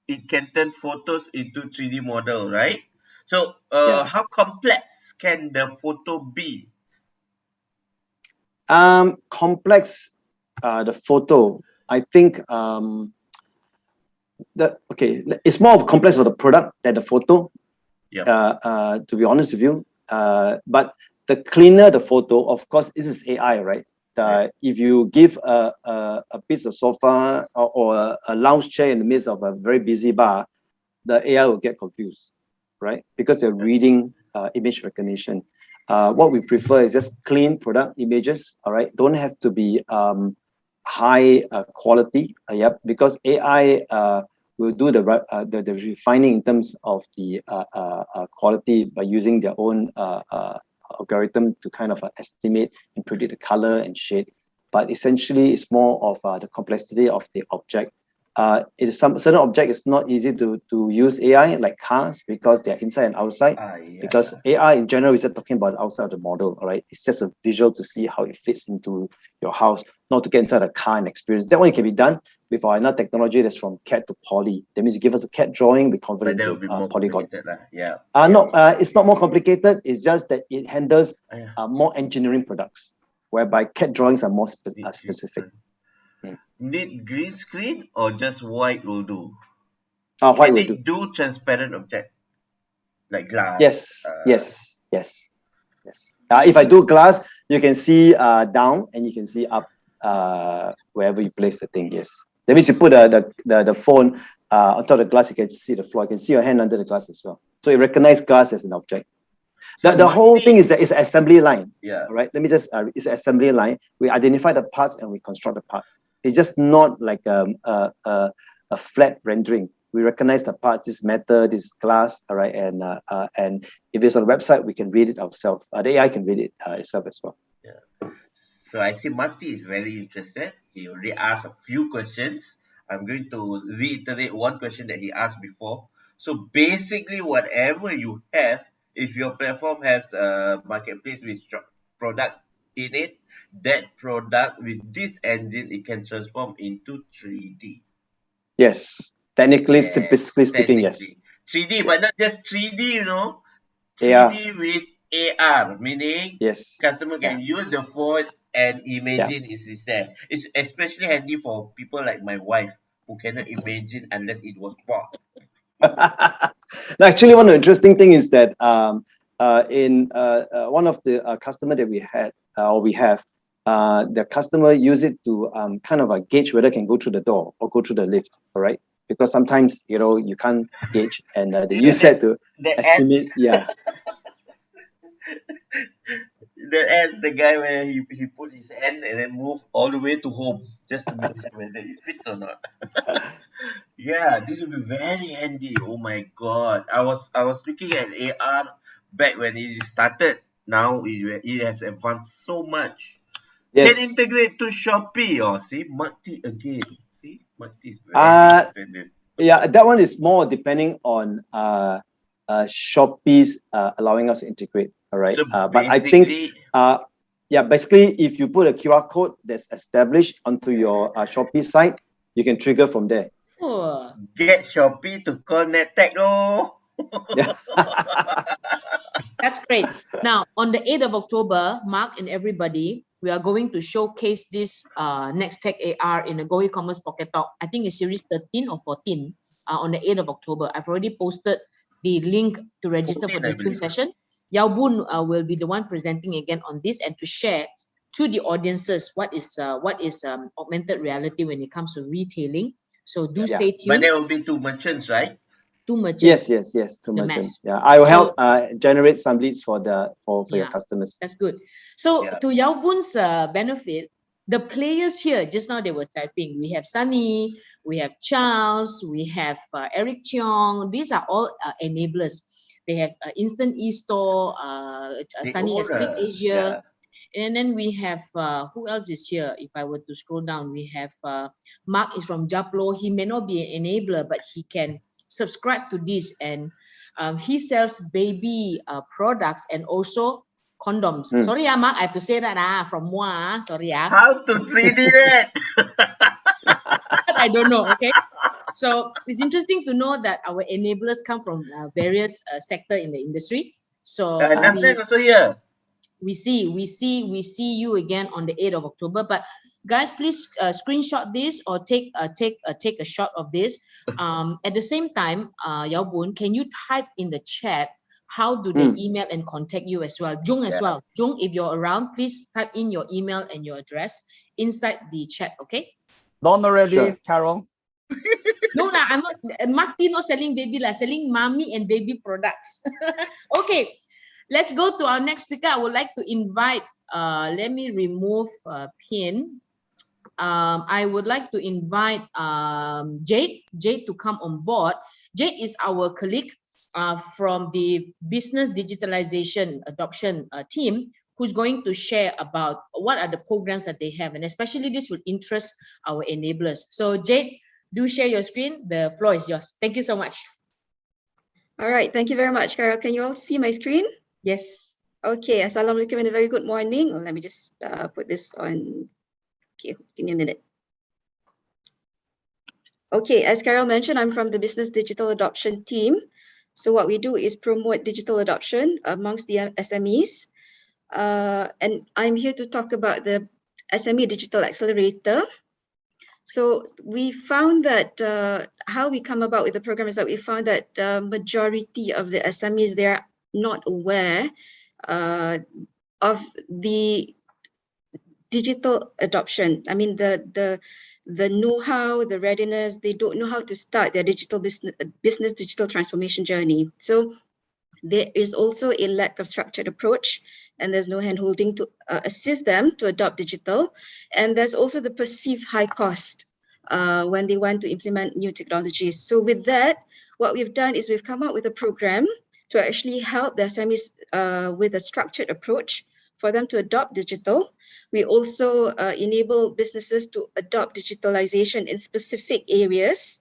it can turn photos into 3D model, right? So Yeah. how complex can the photo be? Complex, the photo, I think it's more of complex for the product than the photo. Yeah. To be honest with you, but the cleaner the photo, of course, this is AI, right? If you give a piece of sofa or a lounge chair in the midst of a very busy bar, the AI will get confused, right? Because they're reading image recognition. What we prefer is just clean product images, all right? Don't have to be high quality, because AI will do the refining in terms of the quality by using their own algorithm to kind of estimate and predict the color and shade. But essentially, it's more of the complexity of the object. It is certain object is not easy to use AI, like cars, because they're inside and outside. Because AI in general is just talking about outside of the model, all right? It's just a visual to see how it fits into your house, not to get inside a car and experience. That one can be done with our another technology that's from CAD to poly. That means you give us a CAD drawing, we convert it But that into would be more polygon. complicated, yeah. It's not more complicated. It's just that it handles more engineering products, whereby CAD drawings are more specific. Need green screen or just white will do? White Can will it do transparent object like glass? Yes. If I do glass, you can see down and you can see up wherever you place the thing. Yes, that means you put the phone on top of the glass, you can see the floor. You can see your hand under the glass as well. So it recognizes glass as an object. The whole thing is that it's an assembly line. Yeah. All right. Let me just. It's an assembly line. We identify the parts and we construct the parts. It's just not like a flat rendering. We recognize the parts, this metal, this glass, all right, and if it's on the website, we can read it ourselves. The AI can read it itself as well. Yeah. So I see Mati is very interested. He already asked a few questions. I'm going to reiterate one question that he asked before. So basically, whatever you have, if your platform has a marketplace with product in it, that product with this engine, it can transform into 3D. Yes. Technically, simplistically speaking, yes. 3D, but not just 3D, 3D with AR, meaning customer can use the phone and imagine it is there. It's especially handy for people like my wife who cannot imagine unless it was bought. Actually, one of the interesting thing is that in one of the customer that we had or we have, the customer use it to kind of gauge whether it can go through the door or go through the lift, all right? Because sometimes you can't gauge, and they use that to estimate. Yeah. The guy where he put his hand and then move all the way to home just to make sure whether it fits or not. Yeah, this will be very handy. Oh my god. I was looking at AR back when it started. Now it has advanced so much. Yes. Can integrate to Shopee. See, Mati again. See, Mati is very independent. Yeah, that one is more depending on Shopee's allowing us to integrate. All right. So but I think basically if you put a QR code that's established onto your Shopee site, you can trigger from there. Get Shopee to connect. That's great. Now, on the 8th of October, Mark and everybody, we are going to showcase this Next Tech AR in a Go-eCommerce Pocket Talk. I think it's series 13 or 14 on the 8th of October. I've already posted the link to register 14, for the I Zoom believe. session. Lau Boon will be the one presenting again on this and to share to the audiences what is augmented reality when it comes to retailing. So do Yeah. stay But tuned. there will be 2 merchants, right? To merchants. Yes. To The merchants. mass. Yeah, I will help So, generate some leads for your yeah, customers. that's good. So Yeah. to Lau Boon's benefit, the players here, just now they were typing, we have Sunny, we have Charles, we have Eric Cheong. These are all enablers. They have Instant E-Store, They Sunny all has Click are. Asia. Yeah. And then we have, who else is here? If I were to scroll down, we have Mark is from Japlo. He may not be an enabler, but he can subscribe to this. And he sells baby products and also condoms. Sorry, Mark, I have to say that from moi. Sorry. How to 3D that? I don't know, okay? So it's interesting to know that our enablers come from various sector in the industry. So Nasdaq also here. we see you again on the 8th of October. But guys, please screenshot this or take a shot of this. At the same time, Lau Boon, can you type in the chat how do they email and contact you as well? Jeong as well. Jeong, if you're around, please type in your email and your address inside the chat, okay? Done already, Sure. Carol. No lah, I'm not. Marty not selling baby lah, selling mommy and baby products. Okay, let's go to our next speaker. I would like to invite. Let me remove pin. I would like to invite Jade to come on board. Jade is our colleague from the Business Digitalization Adoption team, who's going to share about what are the programs that they have, and especially this will interest our enablers. So Jade, do share your screen. The floor is yours. Thank you so much. All right, thank you very much, Carol. Can you all see my screen? Yes. Okay, Assalamualaikum and a very good morning. Let me just put this on. Okay, give me a minute. Okay, as Carol mentioned, I'm from the Business Digital Adoption team. So what we do is promote digital adoption amongst the SMEs. And I'm here to talk about the SME Digital Accelerator. So we found that how we come about with the program is that we found that majority of the SMEs, they are not aware of the digital adoption. I mean, the know-how, the readiness, they don't know how to start their digital business digital transformation journey. So there is also a lack of structured approach, and there's no hand-holding to assist them to adopt digital. And there's also the perceived high cost when they want to implement new technologies. So with that, what we've done is we've come up with a program to actually help the SMEs with a structured approach for them to adopt digital. We also enable businesses to adopt digitalization in specific areas.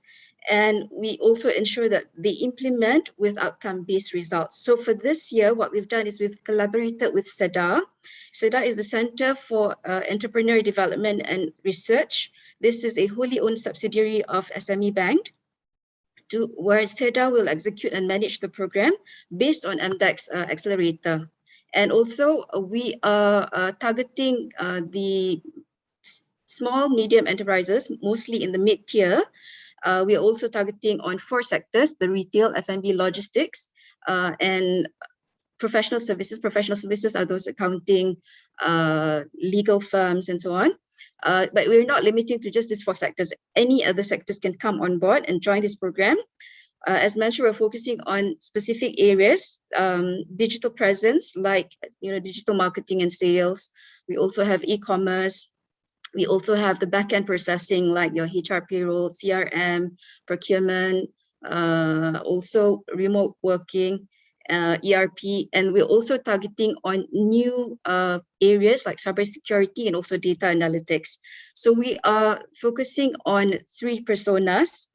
And we also ensure that they implement with outcome-based results. So for this year, what we've done is we've collaborated with CEDAR. CEDAR is the Center for Entrepreneur Development and Research. This is a wholly owned subsidiary of SME Bank, where CEDAR will execute and manage the program based on MDEC's accelerator. And also, we are targeting the small, medium enterprises, mostly in the mid-tier. We are also targeting on 4 sectors: the retail, F&B, logistics, and professional services. Professional services are those accounting, legal firms, and so on. But we're not limiting to just these 4 sectors. Any other sectors can come on board and join this program. As mentioned, we're focusing on specific areas, digital presence, like digital marketing and sales. We also have e-commerce. We also have the back-end processing, like your HR, payroll, CRM, procurement, also remote working, ERP, and we're also targeting on new areas like cybersecurity and also data analytics. So we are focusing on 3 personas.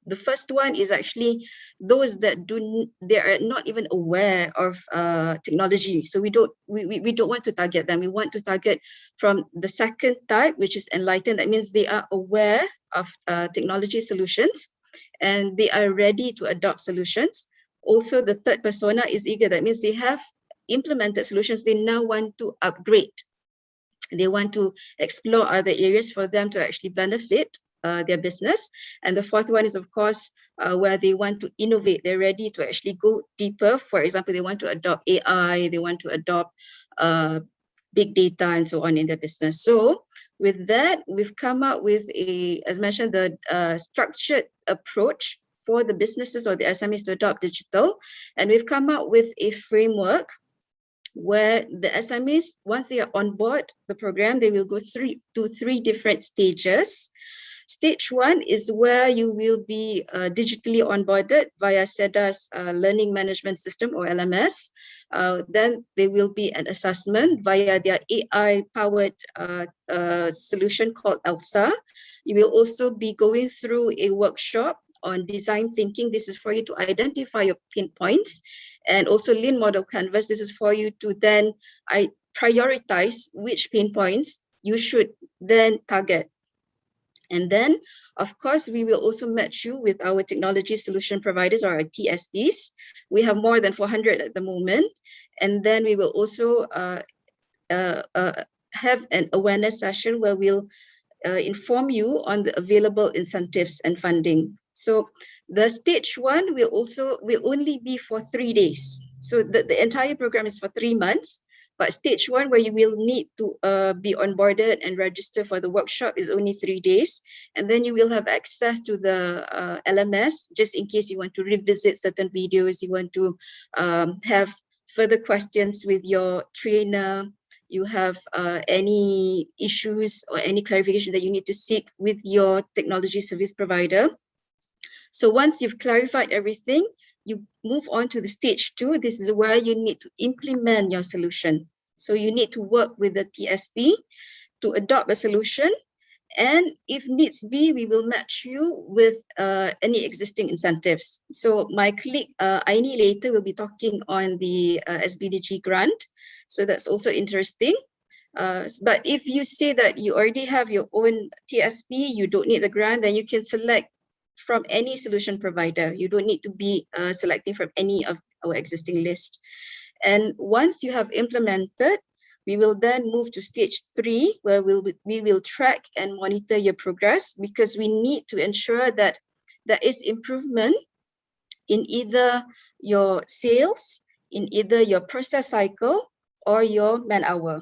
The first one is actually those that they are not even aware of technology. So we don't want to target them. We want to target from the second type, which is enlightened. That means they are aware of technology solutions and they are ready to adopt solutions. Also, the third persona is eager. That means they have implemented solutions. They now want to upgrade. They want to explore other areas for them to actually benefit their business. And the fourth one is, of course, where they want to innovate. They're ready to actually go deeper. For example, they want to adopt AI, they want to adopt big data and so on in their business. So with that, we've come up with as mentioned, the structured approach for the businesses or the SMEs to adopt digital. And we've come up with a framework where the SMEs, once they are on board the program, they will go through three different stages. Stage 1 is where you will be digitally onboarded via CEDAR's Learning Management System or LMS. Then there will be an assessment via their AI-powered solution called ELSA. You will also be going through a workshop on design thinking. This is for you to identify your pain points, and also Lean Model Canvas. This is for you to then prioritize which pain points you should then target. And then, of course, we will also match you with our technology solution providers or our TSPs. We have more than 400 at the moment. And then we will also have an awareness session where we'll inform you on the available incentives and funding. So the stage 1 will only be for 3 days. So the entire program is for 3 months. But stage 1, where you will need to be onboarded and register for the workshop, is only 3 days. And then you will have access to the LMS, just in case you want to revisit certain videos, you want to have further questions with your trainer, you have any issues or any clarification that you need to seek with your technology service provider. So once you've clarified everything, you move on to the stage 2. This is where you need to implement your solution. So you need to work with the TSP to adopt a solution. And if needs be, we will match you with any existing incentives. So my colleague Aini later will be talking on the SBDG grant. So that's also interesting. But if you say that you already have your own TSP, you don't need the grant, then you can select from any solution provider. You don't need to be selecting from any of our existing list. And once you have implemented, we will then move to stage 3, where we will track and monitor your progress, because we need to ensure that there is improvement in either your sales, in either your process cycle, or your man hour.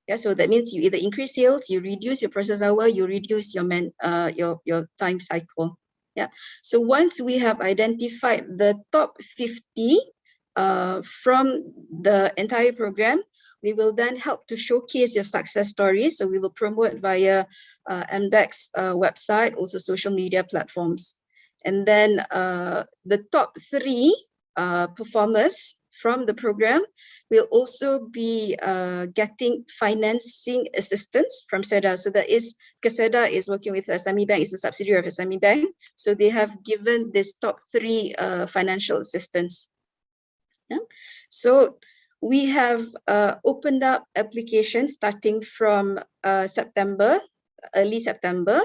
Yeah, so that means you either increase sales, you reduce your process hour, you reduce your your time cycle. Yeah. So once we have identified the top 50 from the entire program, we will then help to showcase your success stories. So we will promote via MDEC's website, also social media platforms. And then the top 3 performers from the program will also be getting financing assistance from CEDAR. So that is, because CEDAR is working with SME Bank, it's a subsidiary of SME Bank. So they have given this top 3 financial assistance. Yeah. So we have opened up applications starting from September, early September.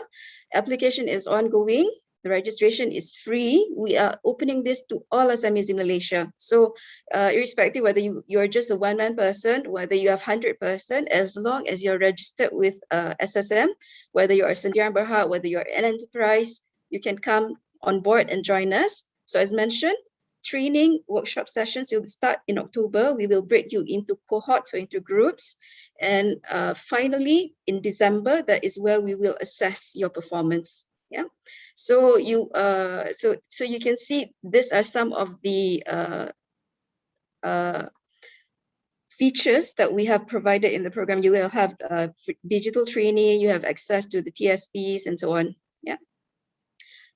Application is ongoing. The registration is free. We are opening this to all SMEs in Malaysia. So irrespective whether you're just a one-man person, whether you have 100%, as long as you're registered with SSM, whether you're a Sendirian Berhad, whether you're an enterprise, you can come on board and join us. So as mentioned, training workshop sessions will start in October. We will break you into cohorts or into groups. And finally, in December, that is where we will assess your performance. Yeah. So you can see these are some of the features that we have provided in the program. You will have digital training, you have access to the TSPs and so on. Yeah.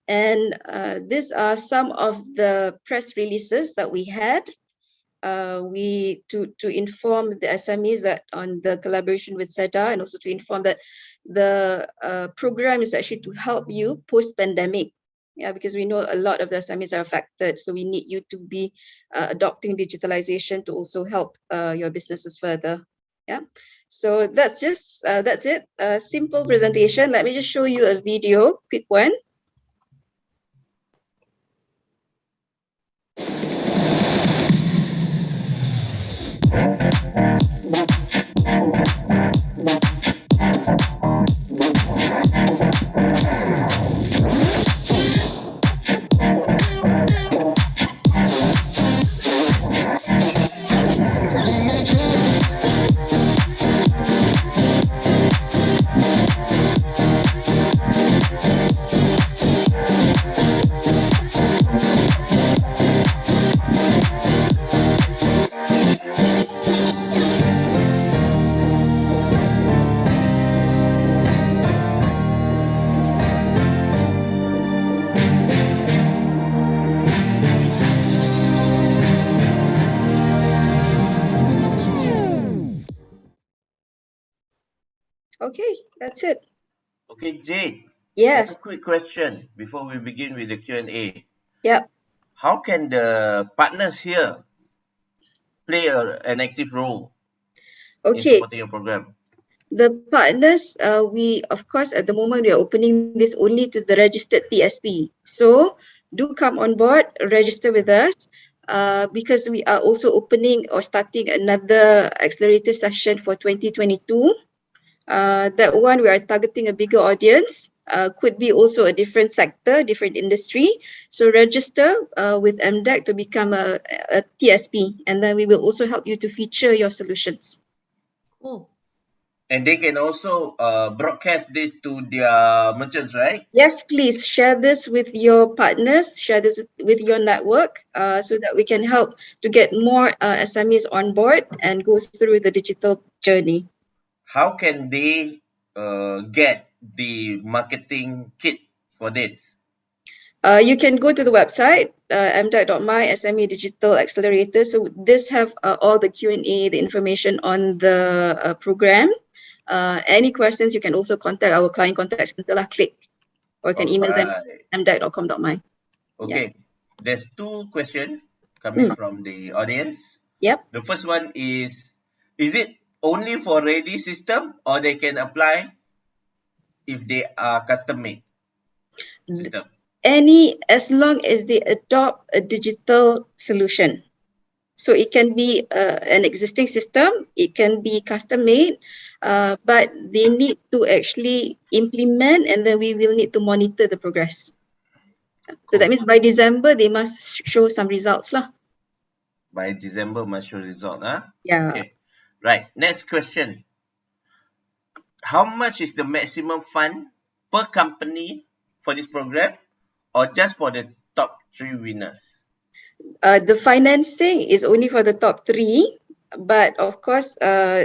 And these are some of the press releases that we had. To inform the SMEs that on the collaboration with CEDAR, and also to inform that the program is actually to help you post-pandemic. Yeah, because we know a lot of the SMEs are affected, so we need you to be adopting digitalization to also help your businesses further. Yeah, so that's it. A simple presentation. Let me just show you a video, quick one. Okay, that's it. Okay, Jade. Yes. One quick question before we begin with the Q&A. Yeah. How can the partners here play an active role in Okay. supporting your program? The partners, we of course at the moment we are opening this only to the registered TSP. So do come on board, register with us, because we are also opening or starting another accelerator session for 2022. That one we are targeting a bigger audience. Could be also a different sector, different industry. So register with MDEC to become a TSP, and then we will also help you to feature your solutions. Cool. And they can also broadcast this to their merchants, right? Yes, please share this with your partners, share this with your network, so that we can help to get more SMEs on board and go through the digital journey. How can they get the marketing kit for this? You can go to the website, mdec.my SME Digital Accelerator. So this have all the Q&A, the information on the program. Any questions, you can also contact our client contact center, click, or you can email them mdec.com.my. Okay, there's two questions coming from the audience. Yep. The first one is it only for ready system or they can apply if they are custom made system? As long as they adopt a digital solution. So it can be an existing system, it can be custom made, but they need to actually implement, and then we will need to monitor the progress. So that means by December, they must show some results lah. By December must show result, huh? Yeah. Okay. Right. Next question. How much is the maximum fund per company for this program, or just for the top 3 winners? The financing is only for the top 3, but of course,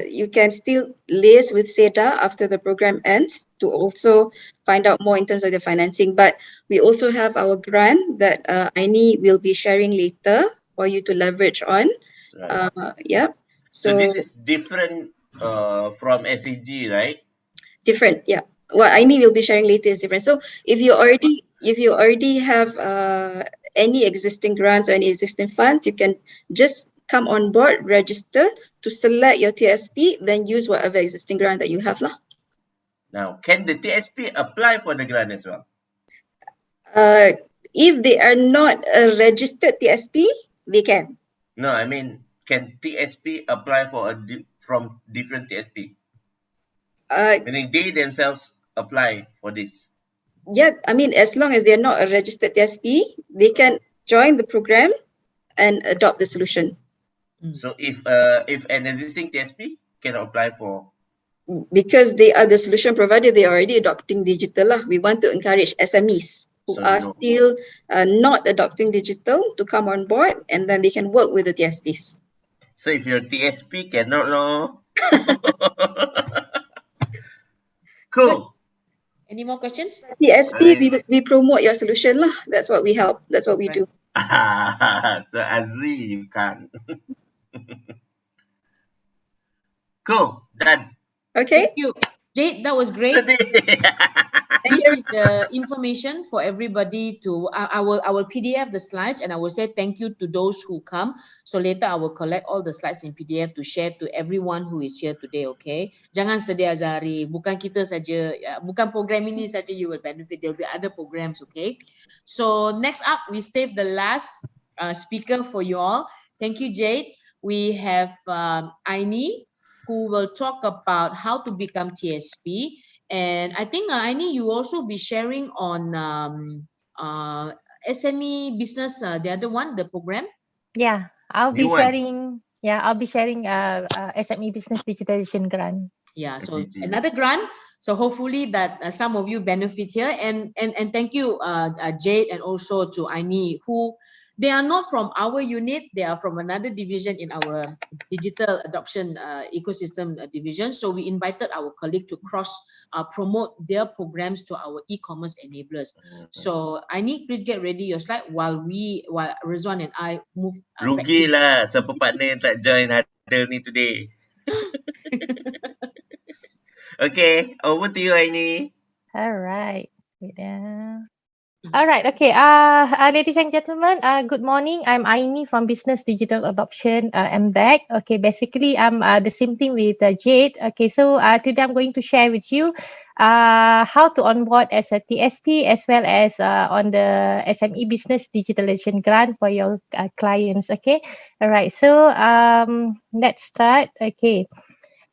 you can still liaise with CEDAR after the program ends to also find out more in terms of the financing. But we also have our grant that Aini will be sharing later for you to leverage on. Right. Yeah. So this is different from SEG, right? Different, yeah. What Aini will be sharing later is different. So if you already have any existing grants or any existing funds, you can just come on board, register to select your TSP, then use whatever existing grant that you have lah. Now, can the TSP apply for the grant as well? If they are not a registered TSP, they can. No, I mean, can TSP apply for from different TSP? Meaning they themselves apply for this. Yeah, I mean, as long as they're not a registered TSP, they can join the program and adopt the solution. So if an existing TSP cannot apply for, because they are the solution provider, they are already adopting digital lah. We want to encourage SMEs who are still not adopting digital to come on board, and then they can work with the TSPs. So if your TSP cannot know. Cool. Any more questions? TSP, we promote your solution lah. That's what we help. That's what we do. So Azri, you can't. Cool. Done. Okay. Thank you. Jade, that was great. This is the information for everybody to, I will PDF the slides, and I will say thank you to those who come. So later I will collect all the slides in PDF to share to everyone who is here today, okay? Jangan sedih Azari, bukan kita saja, bukan program ini saja you will benefit, there will be other programs, okay? So next up, we save the last speaker for you all. Thank you, Jade. We have Aini, who will talk about how to become TSP. And I think Aini, you also be sharing on SME business, the other one, the program. Yeah, I'll be sharing. Yeah, I'll be sharing SME Business Digitalisation Grant. Yeah, so another grant. So hopefully that some of you benefit here. And thank you, Jade, and also to Aini, who they are not from our unit, they are from another division in our digital adoption ecosystem division. So we invited our colleague to cross promote their programs to our e-commerce enablers. So Aini, please get ready your slide while Rizwan and I move. Rugi lah siapa partner yang tak join huddle ni today. Okay, over to you, Aini. All right. Wait, all right. Okay. Ladies and gentlemen, good morning. I'm Aini from Business Digital Adoption, MDEC. Okay. Basically, I'm the same thing with Jade. Okay. So today I'm going to share with you how to onboard as a TSP as well as on the SME Business Digitalisation Grant for your clients. Okay. All right. So let's start. Okay.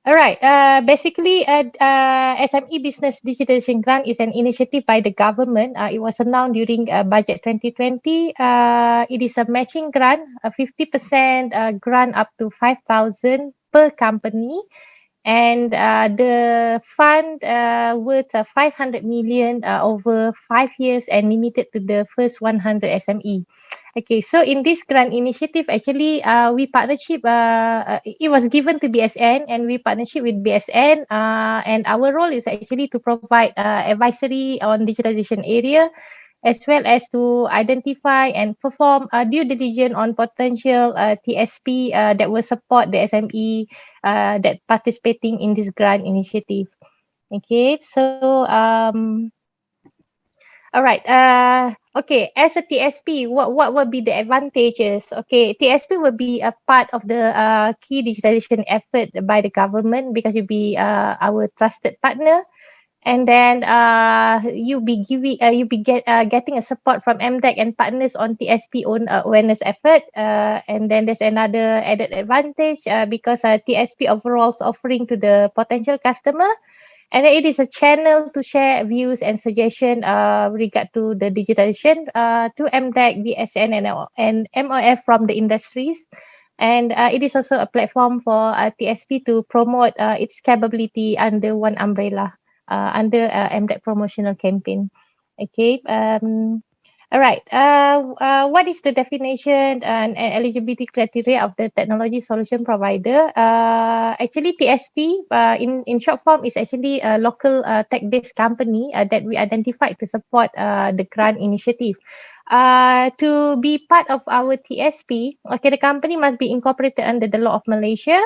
All right. Basically, SME Business Digitalisation Grant is an initiative by the government. It was announced during Budget 2020. It is a matching grant, a 50% grant up to 5,000 per company, and the fund worth 500 million over 5 years and limited to the first 100 SME. Okay, so in this grant initiative, actually, we partnership. It was given to BSN, and we partnership with BSN. And our role is actually to provide advisory on digitalization area, as well as to identify and perform due diligence on potential TSP that will support the SME that participating in this grant initiative. Okay, so all right. Okay. As a TSP, what will be the advantages? Okay, TSP will be a part of the key digitalization effort by the government because you'll be our trusted partner, and then getting a support from MDEC and partners on TSP own awareness effort. And then there's another added advantage because TSP overall offering to the potential customer, and it is a channel to share views and suggestion regard to the digitalization to MDEC, BSN, and MOF from the industries. And it is also a platform for TSP to promote its capability under one umbrella, under MDEC promotional campaign. Okay. All right. What is the definition and eligibility criteria of the technology solution provider? Actually, TSP in short form is actually a local tech-based company that we identified to support the grant initiative. To be part of our TSP, okay, the company must be incorporated under the law of Malaysia,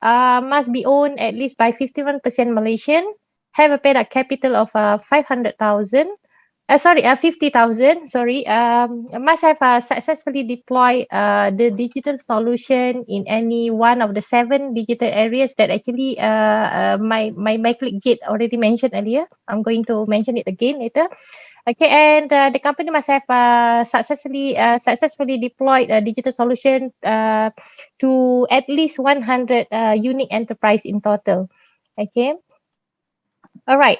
must be owned at least by 51% Malaysian, have a paid up capital of 500,000. 50,000. Sorry. Must have successfully deployed the digital solution in any one of the 7 digital areas that actually my colleague Jade already mentioned earlier. I'm going to mention it again later. Okay, and the company must have successfully deployed a digital solution to at least 100 unique enterprise in total. Okay. All right.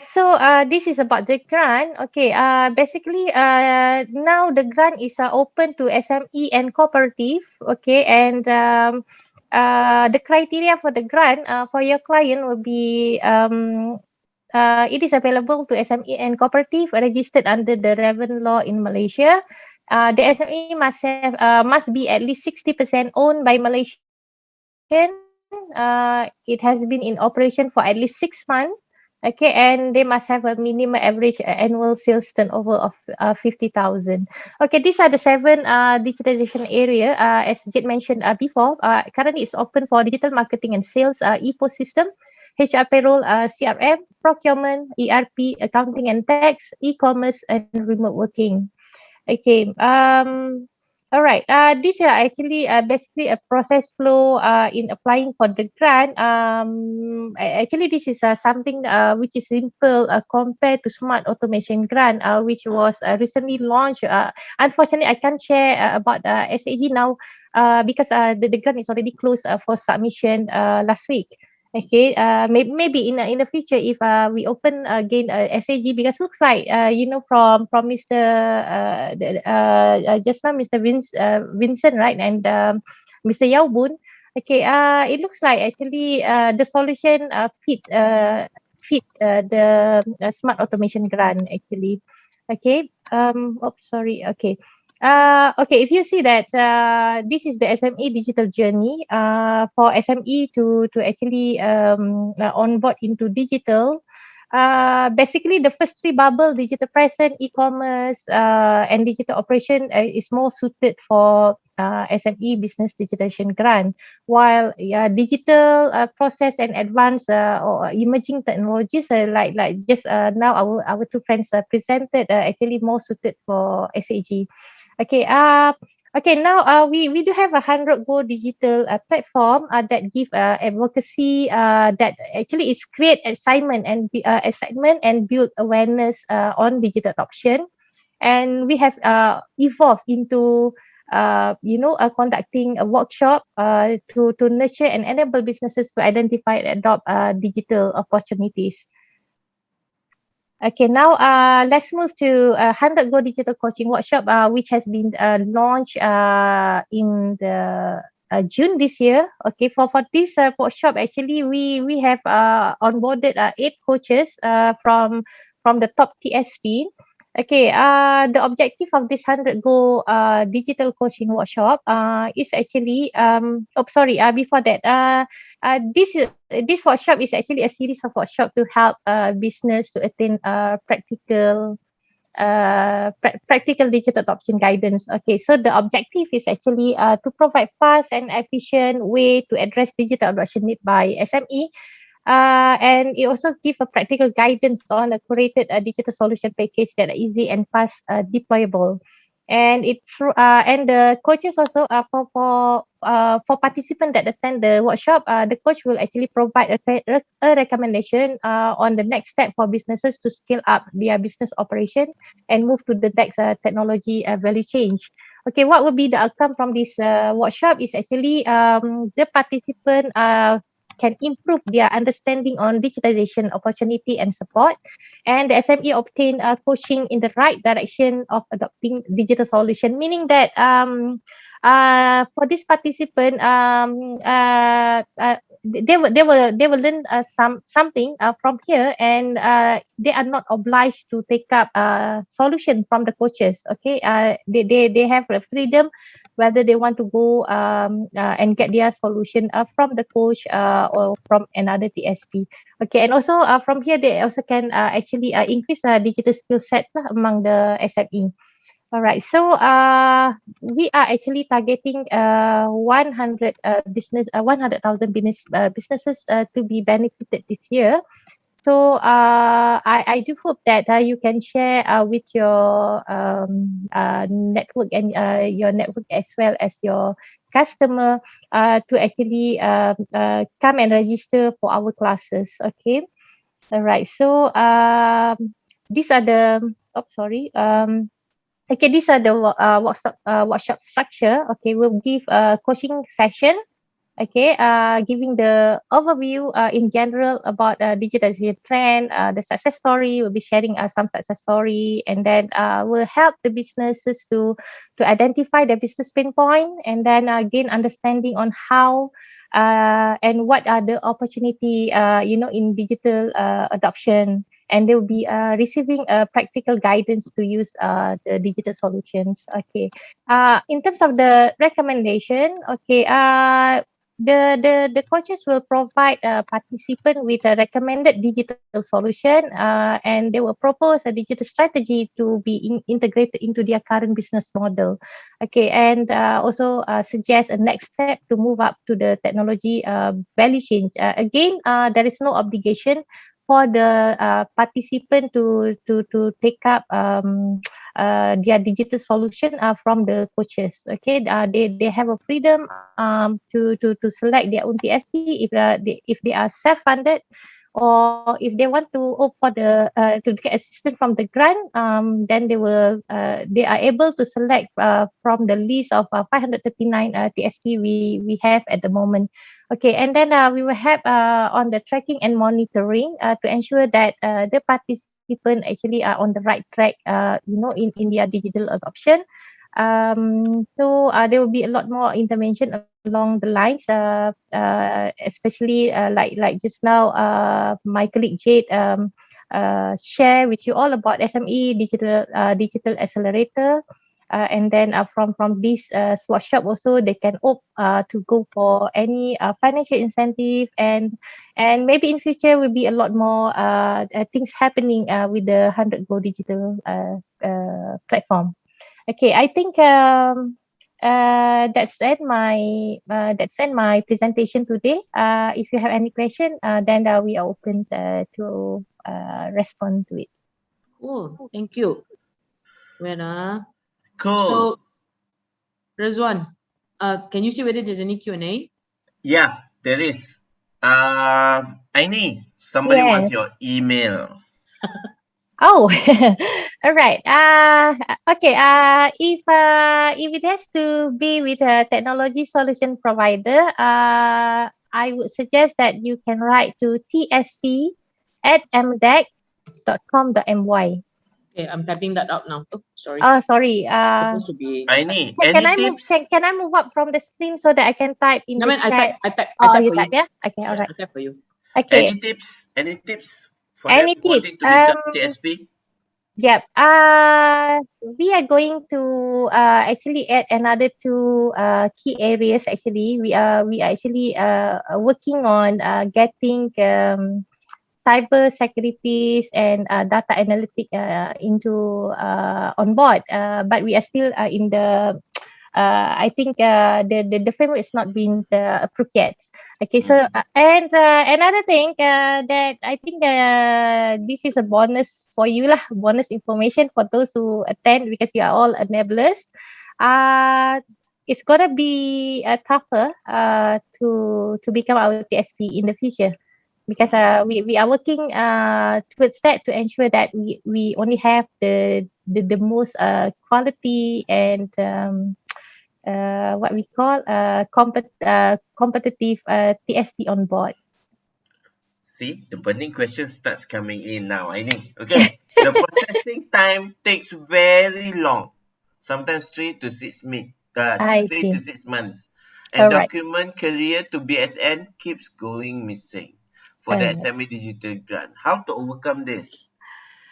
So this is about the grant. Okay. Basically, now the grant is open to SME and cooperative. Okay, and the criteria for the grant for your client will be it is available to SME and cooperative registered under the revenue law in Malaysia. The SME must be at least 60% owned by Malaysian. It has been in operation for at least 6 months. Okay, and they must have a minimum average annual sales turnover of 50,000. Okay, these are the 7 digitalization area. As Jade mentioned before, currently it's open for digital marketing and sales, ecosystem, HR payroll, CRM, procurement, ERP, accounting and tax, e-commerce, and remote working. Okay. All right. These are actually basically a process flow in applying for the grant. Actually, this is something which is simple compared to Smart Automation Grant, which was recently launched. Unfortunately, I can't share about SAG now because the grant is already closed for submission last week. Okay, maybe in the future if we open again SAG, because looks like from Mr. Just now Mr. Vincent, right, and Mr. Lau Boon. Okay, it looks like actually the solution fit the Smart Automation Grant actually. Okay. Oops, sorry. Okay. Okay, if you see that this is the SME digital journey for SME to actually onboard into digital. Basically, the first three bubble, digital present, e-commerce, and digital operation is more suited for SME Business Digitalisation Grant, while digital process and advanced or emerging technologies like just now our two friends presented actually more suited for SAG. Okay. Okay, now we do have a 100 Go digital platform that give advocacy that actually is create excitement and build awareness on digital adoption, and we have evolved into conducting a workshop to nurture and enable businesses to identify and adopt digital opportunities. Okay, now let's move to 100 Go Digital Coaching Workshop, which has been launched in the June this year. Okay, for this workshop, actually we have onboarded 8 coaches from the top TSP. Okay, the objective of this 100 Go digital coaching workshop is actually before that this workshop is actually a series of workshop to help business to attain practical digital adoption guidance. Okay, so the objective is actually to provide fast and efficient way to address digital adoption need by SME. And it also give a practical guidance on a curated digital solution package that are easy and fast deployable. And and the coaches also for participants that attend the workshop, the coach will actually provide a recommendation on the next step for businesses to scale up their business operation and move to the next technology value change. Okay, what will be the outcome from this workshop is actually the participant can improve their understanding on digitization opportunity and support, and the SME obtain coaching in the right direction of adopting digital solution, meaning that for this participant they will learn something from here, and they are not obliged to take up solution from the coaches. Okay, they have the freedom whether they want to go and get their solution from the coach or from another TSP. Okay, and also from here they also can actually increase the digital skill set among the SME. All right, so we are actually targeting 100,000 businesses to be benefited this year. So I do hope that you can share with your network and your network as well as your customer to actually come and register for our classes. Okay, all right. So these are the okay, these are the workshop structure. Okay, we'll give a coaching session. Okay, giving the overview in general about digitalization trend, the success story. We'll be sharing some success story, and then we'll help the businesses to identify the business pain point, and then gain understanding on how and what are the opportunity in digital adoption, and they will be receiving practical guidance to use the digital solutions. Okay, in terms of the recommendation, okay, the coaches will provide a participant with a recommended digital solution, and they will propose a digital strategy to be integrated into their current business model. Okay, and also suggest a next step to move up to the technology value change. Again, there is no obligation for the participant to take up their digital solution from the coaches. Okay, they have a freedom to select their own TSP if they are self-funded, or if they want to opt for the to get assistance from the grant, then they are able to select from the list of 539 TSP we have at the moment. Okay, and then we will have on the tracking and monitoring to ensure that the participant actually are on the right track, in their digital adoption. So there will be a lot more intervention along the lines, especially like just now, my colleague Jade share with you all about SME Digital Accelerator. And then from this swap shop also they can opt to go for any financial incentive, and maybe in future will be a lot more things happening with the 100 Go digital platform. Okay, I think that's end my presentation today. If you have any question, then we are open to respond to it. Cool. Thank you. Wait, Cool. So, Rizwan, can you see whether there's any Q&A? Yeah, there is. Aini, somebody wants Yes. your email. Oh, all right. Okay. If it has to be with a technology solution provider, I would suggest that you can write to tsp@mdec.com.my. Okay, I'm typing that out now. Oh, sorry. Oh, sorry. Supposed to be. Aini, Can any I move? tips? Can I move up from the screen so that I can type in No, the man, I chat? type Oh, you for you. type, yeah? Okay, all Yeah, right. I type for you. Okay. Any tips? Any tips for Any them tips? wanting to become TSP? Yep. We are going to actually add another two key areas. Actually, we are actually working on getting cyber securities and data analytic into on board. But we are still in the I think the framework is not being approved yet. Okay, so and another thing that I think this is a bonus for you lah, bonus information for those who attend because you are all enablers. It's gonna be tougher to become our TSP in the future because we are working towards that to ensure that we only have the most quality and what we call competitive TSP on board. See, the burning question starts coming in now, Aini. Okay, the processing time takes very long, sometimes 3 to 6 I 3 see. to 6 months. And All right. document career to BSN keeps going missing for the Alright. SME Digital Grant. How to overcome this?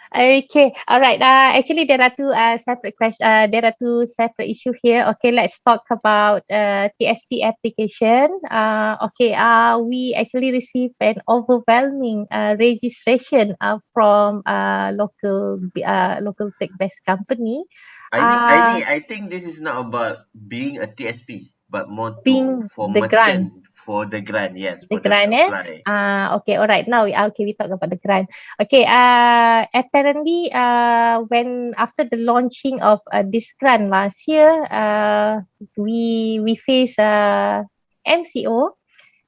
Okay, all right. Actually, there are two separate questions. There are two separate issue here. Okay, let's talk about TSP application. Okay. We actually received an overwhelming registration from local tech-based company. Aini, I think this is not about being a TSP, but more to Being for the grant. merchant for the grant. Yes, The for them grant, to apply. okay, all right. Now, we talk about the grant. Okay, apparently, when after the launching of this grant last year, we face MCO.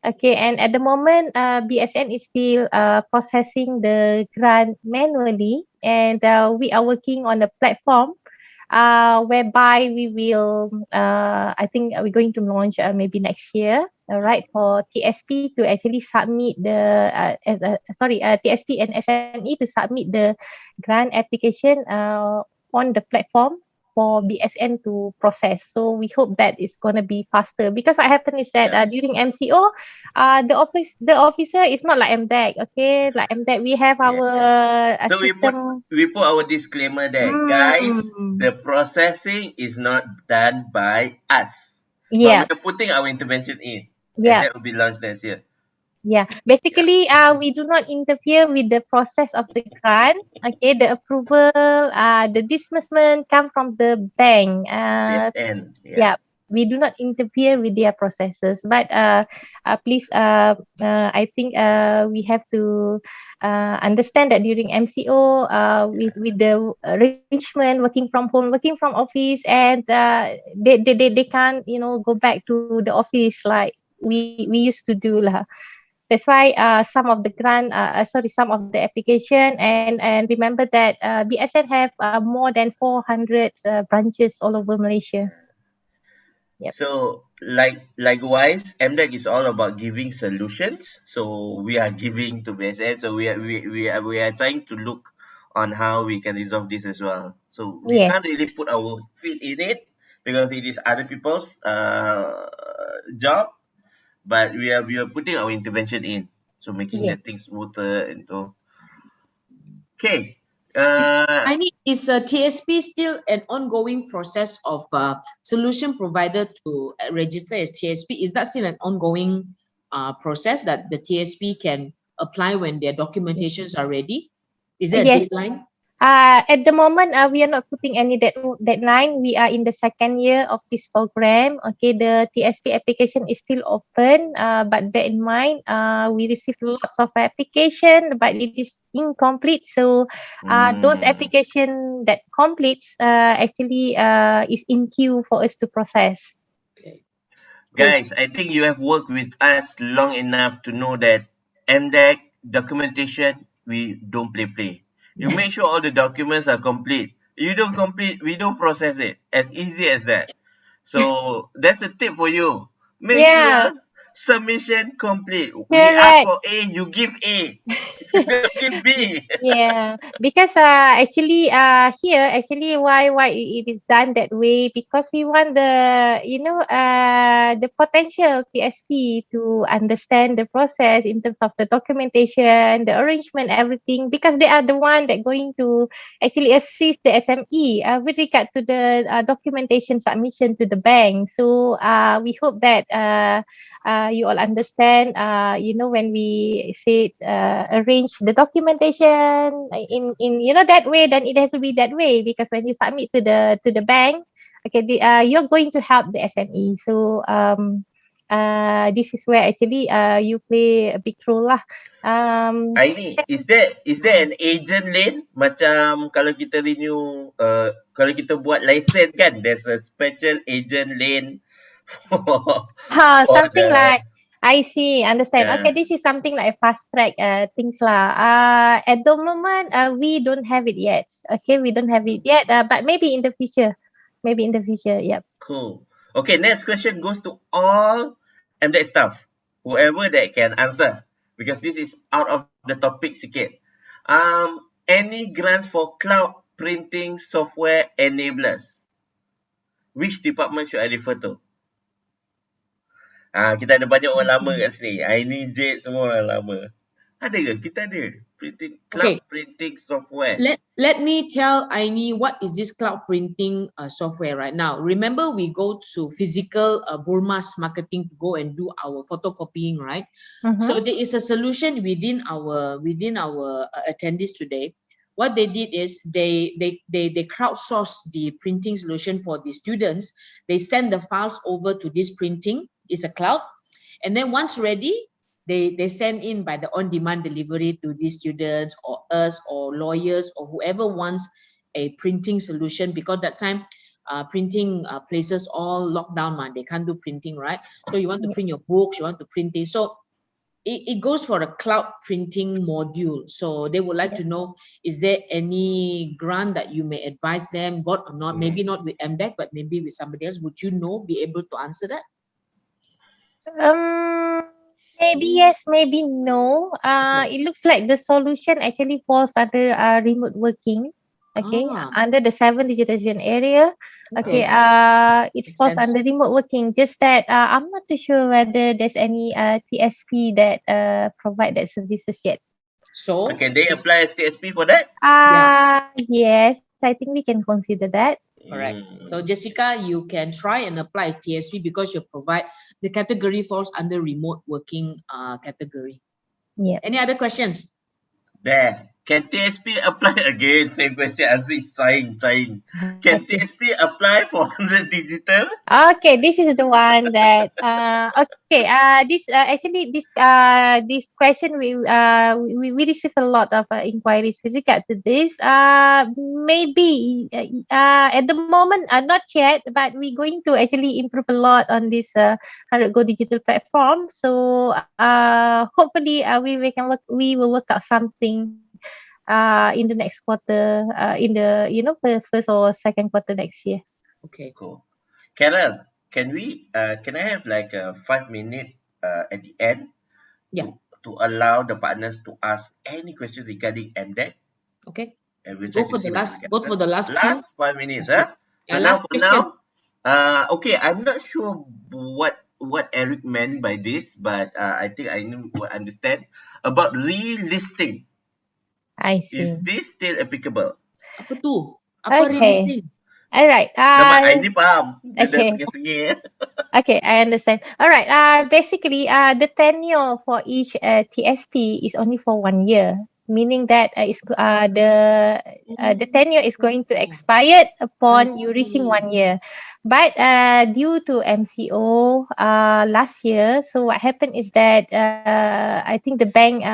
Okay, and at the moment, BSN is still processing the grant manually, and we are working on a platform whereby we will I think we're going to launch maybe next year, all right, for TSP to actually submit the TSP and SME to submit the grant application on the platform for BSN to process. So we hope that it's going to be faster because what happened is that during MCO, the officer is not like MDEC. Okay, like MDEC we have our So system. we put our disclaimer there, guys. The processing is not done by us, but Yeah. we are putting our intervention in, and Yeah. that will be launched next year. Yeah, basically, we do not interfere with the process of the grant. Okay, the approval, the disbursement come from the bank. BSN, Yeah, we do not interfere with their processes. But please, I think we have to understand that during MCO, with the arrangement, working from home, working from office, and they can't go back to the office like we used to do lah. That's why some of the grant, some of the application, and remember that BSN have more than 400 branches all over Malaysia. Yep. So likewise, MDEC is all about giving solutions. So we are giving to BSN. So we are trying to look on how we can resolve this as well. So we Yes. can't really put our feet in it because it is other people's job. But we are putting our intervention in, so making the Yes. things smoother and all. Okay, Uh, Is TSP still an ongoing process of solution provider to register as TSP? Is that still an ongoing process that the TSP can apply when their documentations are ready? Is there a Yes. deadline? At the moment, we are not putting any deadline. We are in the second year of this program. Okay, the TSP application is still open, but bear in mind, we receive lots of application, but it is incomplete. So, those application that completes actually is in queue for us to process. Guys, I think you have worked with us long enough to know that MDEC documentation, we don't play. You make sure all the documents are complete. You don't complete, we don't process it. As easy as that. So that's a tip for you. Make Yeah. sure submission complete. We ask Correct. for A, you give A. You don't give B. Yeah, because actually here actually why it is done that way, because we want the potential PSP to understand the process in terms of the documentation, the arrangement, everything, because they are the one that going to actually assist the SME with regard to the documentation submission to the bank. So we hope that you all understand, when we say arrange the documentation in that way, then it has to be that way, because when you submit to the bank, okay, you're going to help the SME. So this is where actually you play a big role lah. Aini, is there an agent lane? Macam kalau kita renew, kalau kita buat license kan, there's a special agent lane for Something the like, I see, understand. Okay, this is something like a fast track things lah. At the moment, we don't have it yet. Okay, we don't have it yet. But maybe in the future. Maybe in the future. Yep. Cool. Okay, next question goes to all MDEC staff. Whoever that can answer. Because this is out of the topic sikit. Any grants for cloud printing software enablers? Which department should I refer to? Kita ada banyak orang lama kat sini. Aini, Jade, semua orang lama. Ada ke? Kita ada. Cloud printing software. Let me tell Aini what is this cloud printing software right now. Remember, we go to physical Burma's marketing to go and do our photocopying, right? So there is a solution within our attendees today. What they did is they crowdsourced the printing solution for the students. They send the files over to this printing. It's a cloud, and then once ready, they send in by the on-demand delivery to these students or us or lawyers or whoever wants a printing solution, because that time printing places all locked down, man. They can't do printing, right? So you want to print your books, you want to print this. So it goes for a cloud printing module. So they would like to know, is there any grant that you may advise them, got or not? Maybe not with MDEC, but maybe with somebody else. Would you be able to answer that? Maybe yes, maybe no. It looks like the solution actually falls under remote working. Okay, under the 7 digitization area. Okay, it falls under remote working. Just that I'm not too sure whether there's any TSP that provide that services yet. So can they apply as TSP for that? Yes, I think we can consider that. Correct. So Jessica, you can try and apply as TSP because you provide the category falls under remote working category. Yeah. Any other questions? There. Can TSP apply again? Same question. Aziz trying. Can TSP apply for 100 digital? Okay, this is the one that okay. This actually this question we receive a lot of inquiries with regard to this. Maybe at the moment not yet, but we're going to actually improve a lot on this 100 Go digital platform. So hopefully we will work out something in the next quarter, in the first or second quarter next year. Okay, cool. Carol, can I have like a 5-minute at the end to allow the partners to ask any questions regarding MDEC? Okay. And we'll Go for the last 5 minutes, huh? Last question. Okay, I'm not sure what Eric meant by this, but I think I understand about relisting. I Is see. this still applicable? Apa tu? Apa Okay. relisting? Alright. Nama I ni faham. Dia dah Okay. sengih-sengih. Okay, I understand. Alright. Basically, the tenure for each TSP is only for 1 year, meaning that the tenure is going to expire upon you reaching 1 year. But due to MCO last year, so what happened is that I think the bank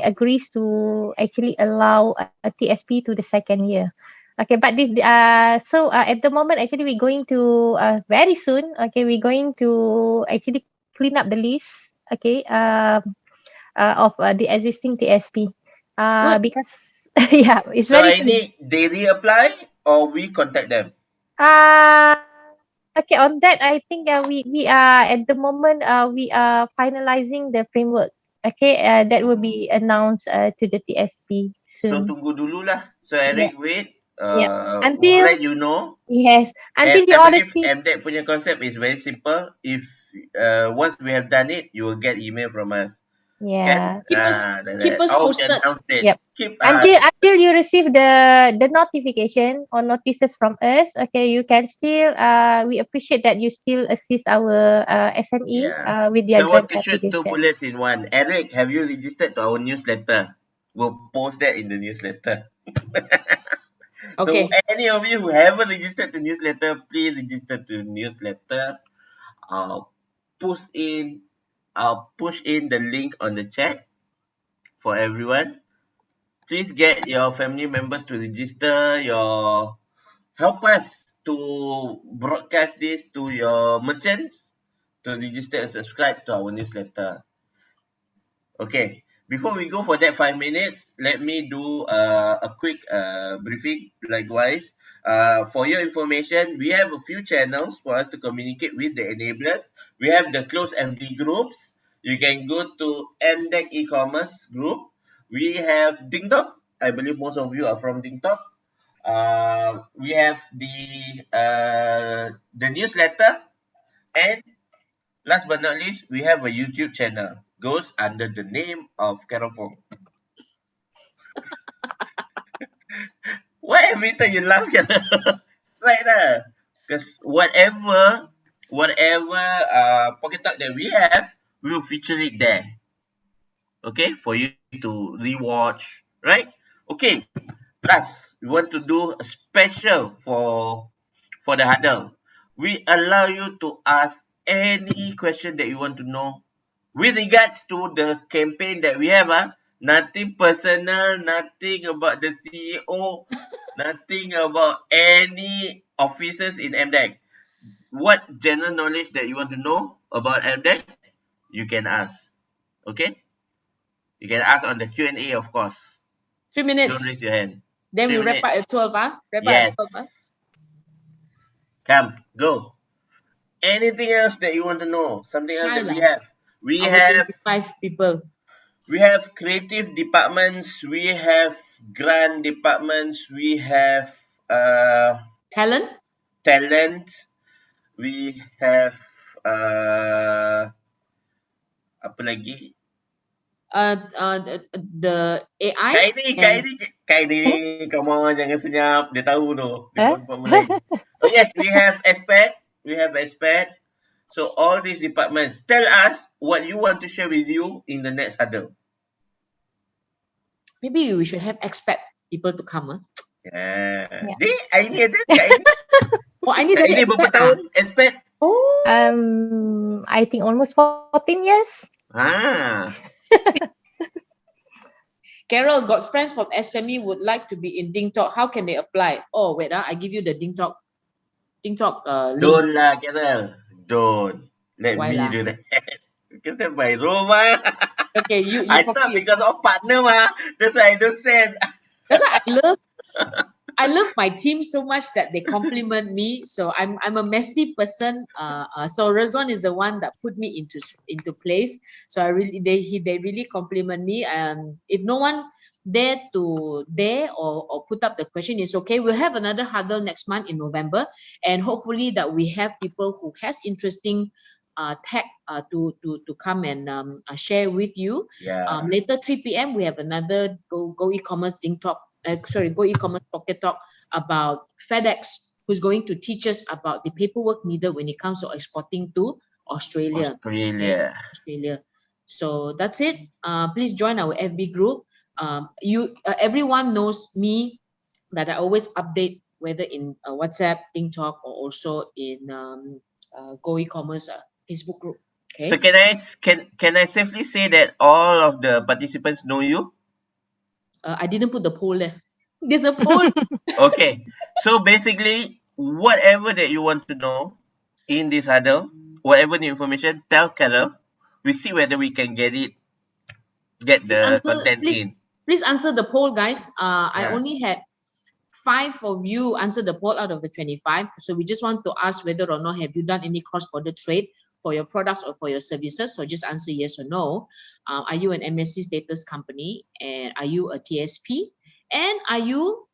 agrees to actually allow a TSP to the second year. Okay, but this at the moment actually we're going to very soon. Okay, we're going to actually clean up the list. Okay, of the existing TSP. Good. Because yeah, it's So very I clean. need they reapply or we contact them? Uh okay, on that I think we are at the moment we are finalizing the framework. Okay, that will be announced to the TSP So soon. tunggu dululah. So Yeah, Eric wait. yeah. We'll Until let you know. yes, And until you I all believe receive. MDEC punya concept is very simple. If once we have done it, you will get email from us. Yeah. Keep us Oh, we posted. announced it. Yep. Keep Until you receive the notification or notices from us, okay, you can still we appreciate that you still assist our SMEs yeah. with their So I want grant to shoot 2 application. bullets in one. Eric, have you registered to our newsletter? We'll post that in the newsletter. Okay. So any of you who haven't registered to newsletter, please register to newsletter. Push in push in the link on the chat for everyone. Please get your family members to register. Help us to broadcast this to your merchants to register and subscribe to our newsletter. Okay, before we go for that 5 minutes, let me do a quick briefing. Likewise, for your information, we have a few channels for us to communicate with the enablers. We have the closed MD groups. You can go to MDEC e-commerce group. We have DingTalk. I believe most of you are from DingTalk. We have the newsletter, and last but not least, we have a YouTube channel. Goes under the name of Fung. Why every time you laugh? Right lah. Because whatever pocket talk that we have, we will feature it there. Okay, for you to rewatch, right? Okay, plus we want to do a special for the huddle. We allow you to ask any question that you want to know with regards to the campaign that we have. Nothing personal, nothing about the CEO, nothing about any officers in MDEC. What general knowledge that you want to know about MDEC, you can ask. Okay? You can ask on the Q&A, of course. 3 minutes. Don't raise your hand. Then 3 we wrap minutes. up at 12, Wrap Yes. up at 12, Come, go. Anything else that you want to know? Something else Shy that we lah. have? We Our have 25 people. We have creative departments. We have grant departments. We have Talent. We have apa lagi? The AI. Kaini, come on, jangan senyap. Dia tahu tu. Dia tahu department lain. Oh yes, we have expert. So all these departments, tell us what you want to share with you in the next huddle. Maybe we should have expect people to come. Yeah. Ini ada Kak Ini. Oh, I need Kak Ini berapa tahun expert? Oh. I think almost 14 years. Carol, got friends from SME would like to be in DingTalk. How can they apply? Oh, wait, I give you the DingTalk link. Don't lah, Carol. Don't. Let Why me lah? do that. Because that's my role, ma. Okay, you I thought because of partner, ma. That's why I don't send. That's why I love my team so much that they compliment me. So I'm a messy person. So Razwan is the one that put me into place. So they really compliment me. If no one dare or put up the question, it's okay. We'll have another huddle next month in November, and hopefully that we have people who has interesting tag to come and share with you. Yeah. Later 3 p.m. we have another Go-eCommerce Go-eCommerce Pocket Talk about FedEx, who's going to teach us about the paperwork needed when it comes to exporting to Australia. Australia. Australia. So that's it. Please join our FB group. Everyone knows me that I always update whether in WhatsApp, TikTok, or also in Go-eCommerce Facebook group. Okay. So can I safely say that all of the participants know you? I didn't put the poll there. There's a poll. Okay. So basically, whatever that you want to know in this huddle, whatever the information, tell Carol. We see whether we can get the content in. Please answer the poll, guys. I Yeah. only had 5 of you answer the poll out of the 25. So we just want to ask whether or not have you done any cross-border trade for your products or for your services. So just answer yes or no. Are you an MSC status company? And are you a TSP? And are you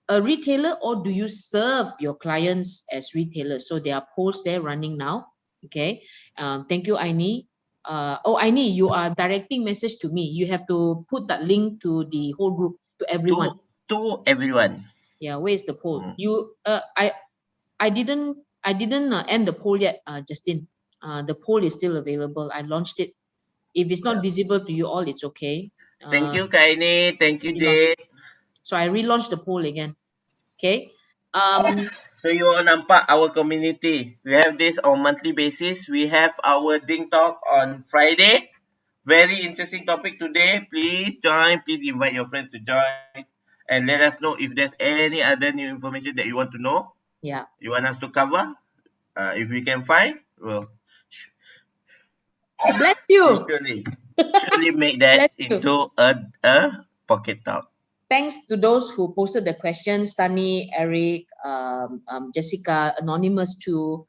a retailer, or do you serve your clients as retailers? So there are polls there running now. Okay. Thank you, Aini. Aini, you are directing message to me. You have to put that link to the whole group, to everyone. To everyone. Yeah, where is the poll? I didn't end the poll yet, Justin. The poll is still available. I launched it. If it's not visible to you all, it's okay. Thank you, Kaini. Thank you, Jay. So I relaunched the poll again. Okay. So you all nampak our community. We have this on monthly basis. We have our Ding Talk on Friday. Very interesting topic today. Please join. Please invite your friends to join. And let us know if there's any other new information that you want to know. Yeah. You want us to cover. If we can find, well, bless you. Surely make that into a pocket talk. Thanks to those who posted the questions, Sunny, Eric, Jessica, Anonymous too,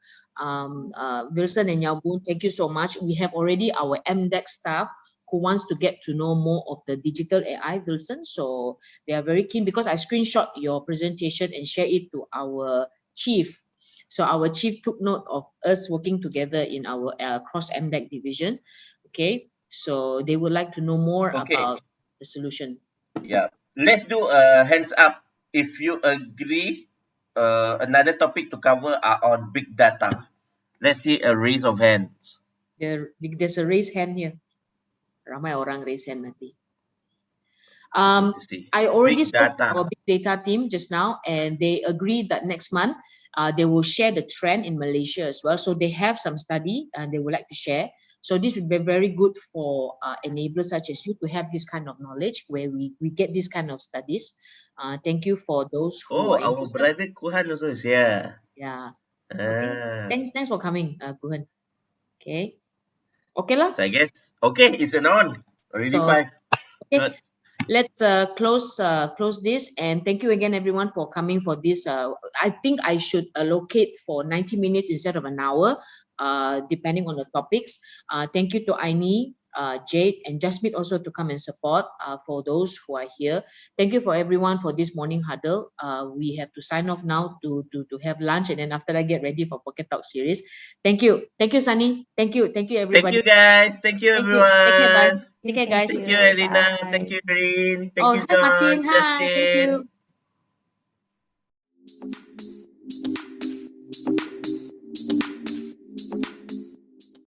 Wilson and Lau Boon. Thank you so much. We have already our MDEC staff who wants to get to know more of the digital AI, Wilson. So they are very keen because I screenshot your presentation and share it to our chief. So our chief took note of us working together in our cross MDEC division. Okay, so they would like to know more about the solution. Yeah. Let's do a hands up if you agree. Another topic to cover are on big data. Let's see a raise of hands. There's a raise hand here. Ramai orang raise hand nanti. I already spoke to our big data team just now, and they agreed that next month they will share the trend in Malaysia as well. So they have some study and they would like to share. So this would be very good for enablers such as you to have this kind of knowledge where we get this kind of studies. Thank you for those who are our interested. brother Kuhan also is here. Yeah. Okay. Thanks for coming, Kuhan. Okay. Okay lah. So I guess it's an on. Already 5. Okay. Let's close this, and thank you again everyone for coming for this. I think I should allocate for 90 minutes instead of an hour, depending on the topics. Thank you to Aini, Jade, and Jasmine also to come and support for those who are here. Thank you for everyone for this morning huddle. We have to sign off now to have lunch, and then after that get ready for Pocket Talk series. Thank you, Sunny. Thank you everybody. Thank you guys. Thank you everyone. Take care, bye. Take care, guys. Thank you, Elena. Thank you, Rin. Thank you, Hi, John. Martin. Hi. Justin. Thank you.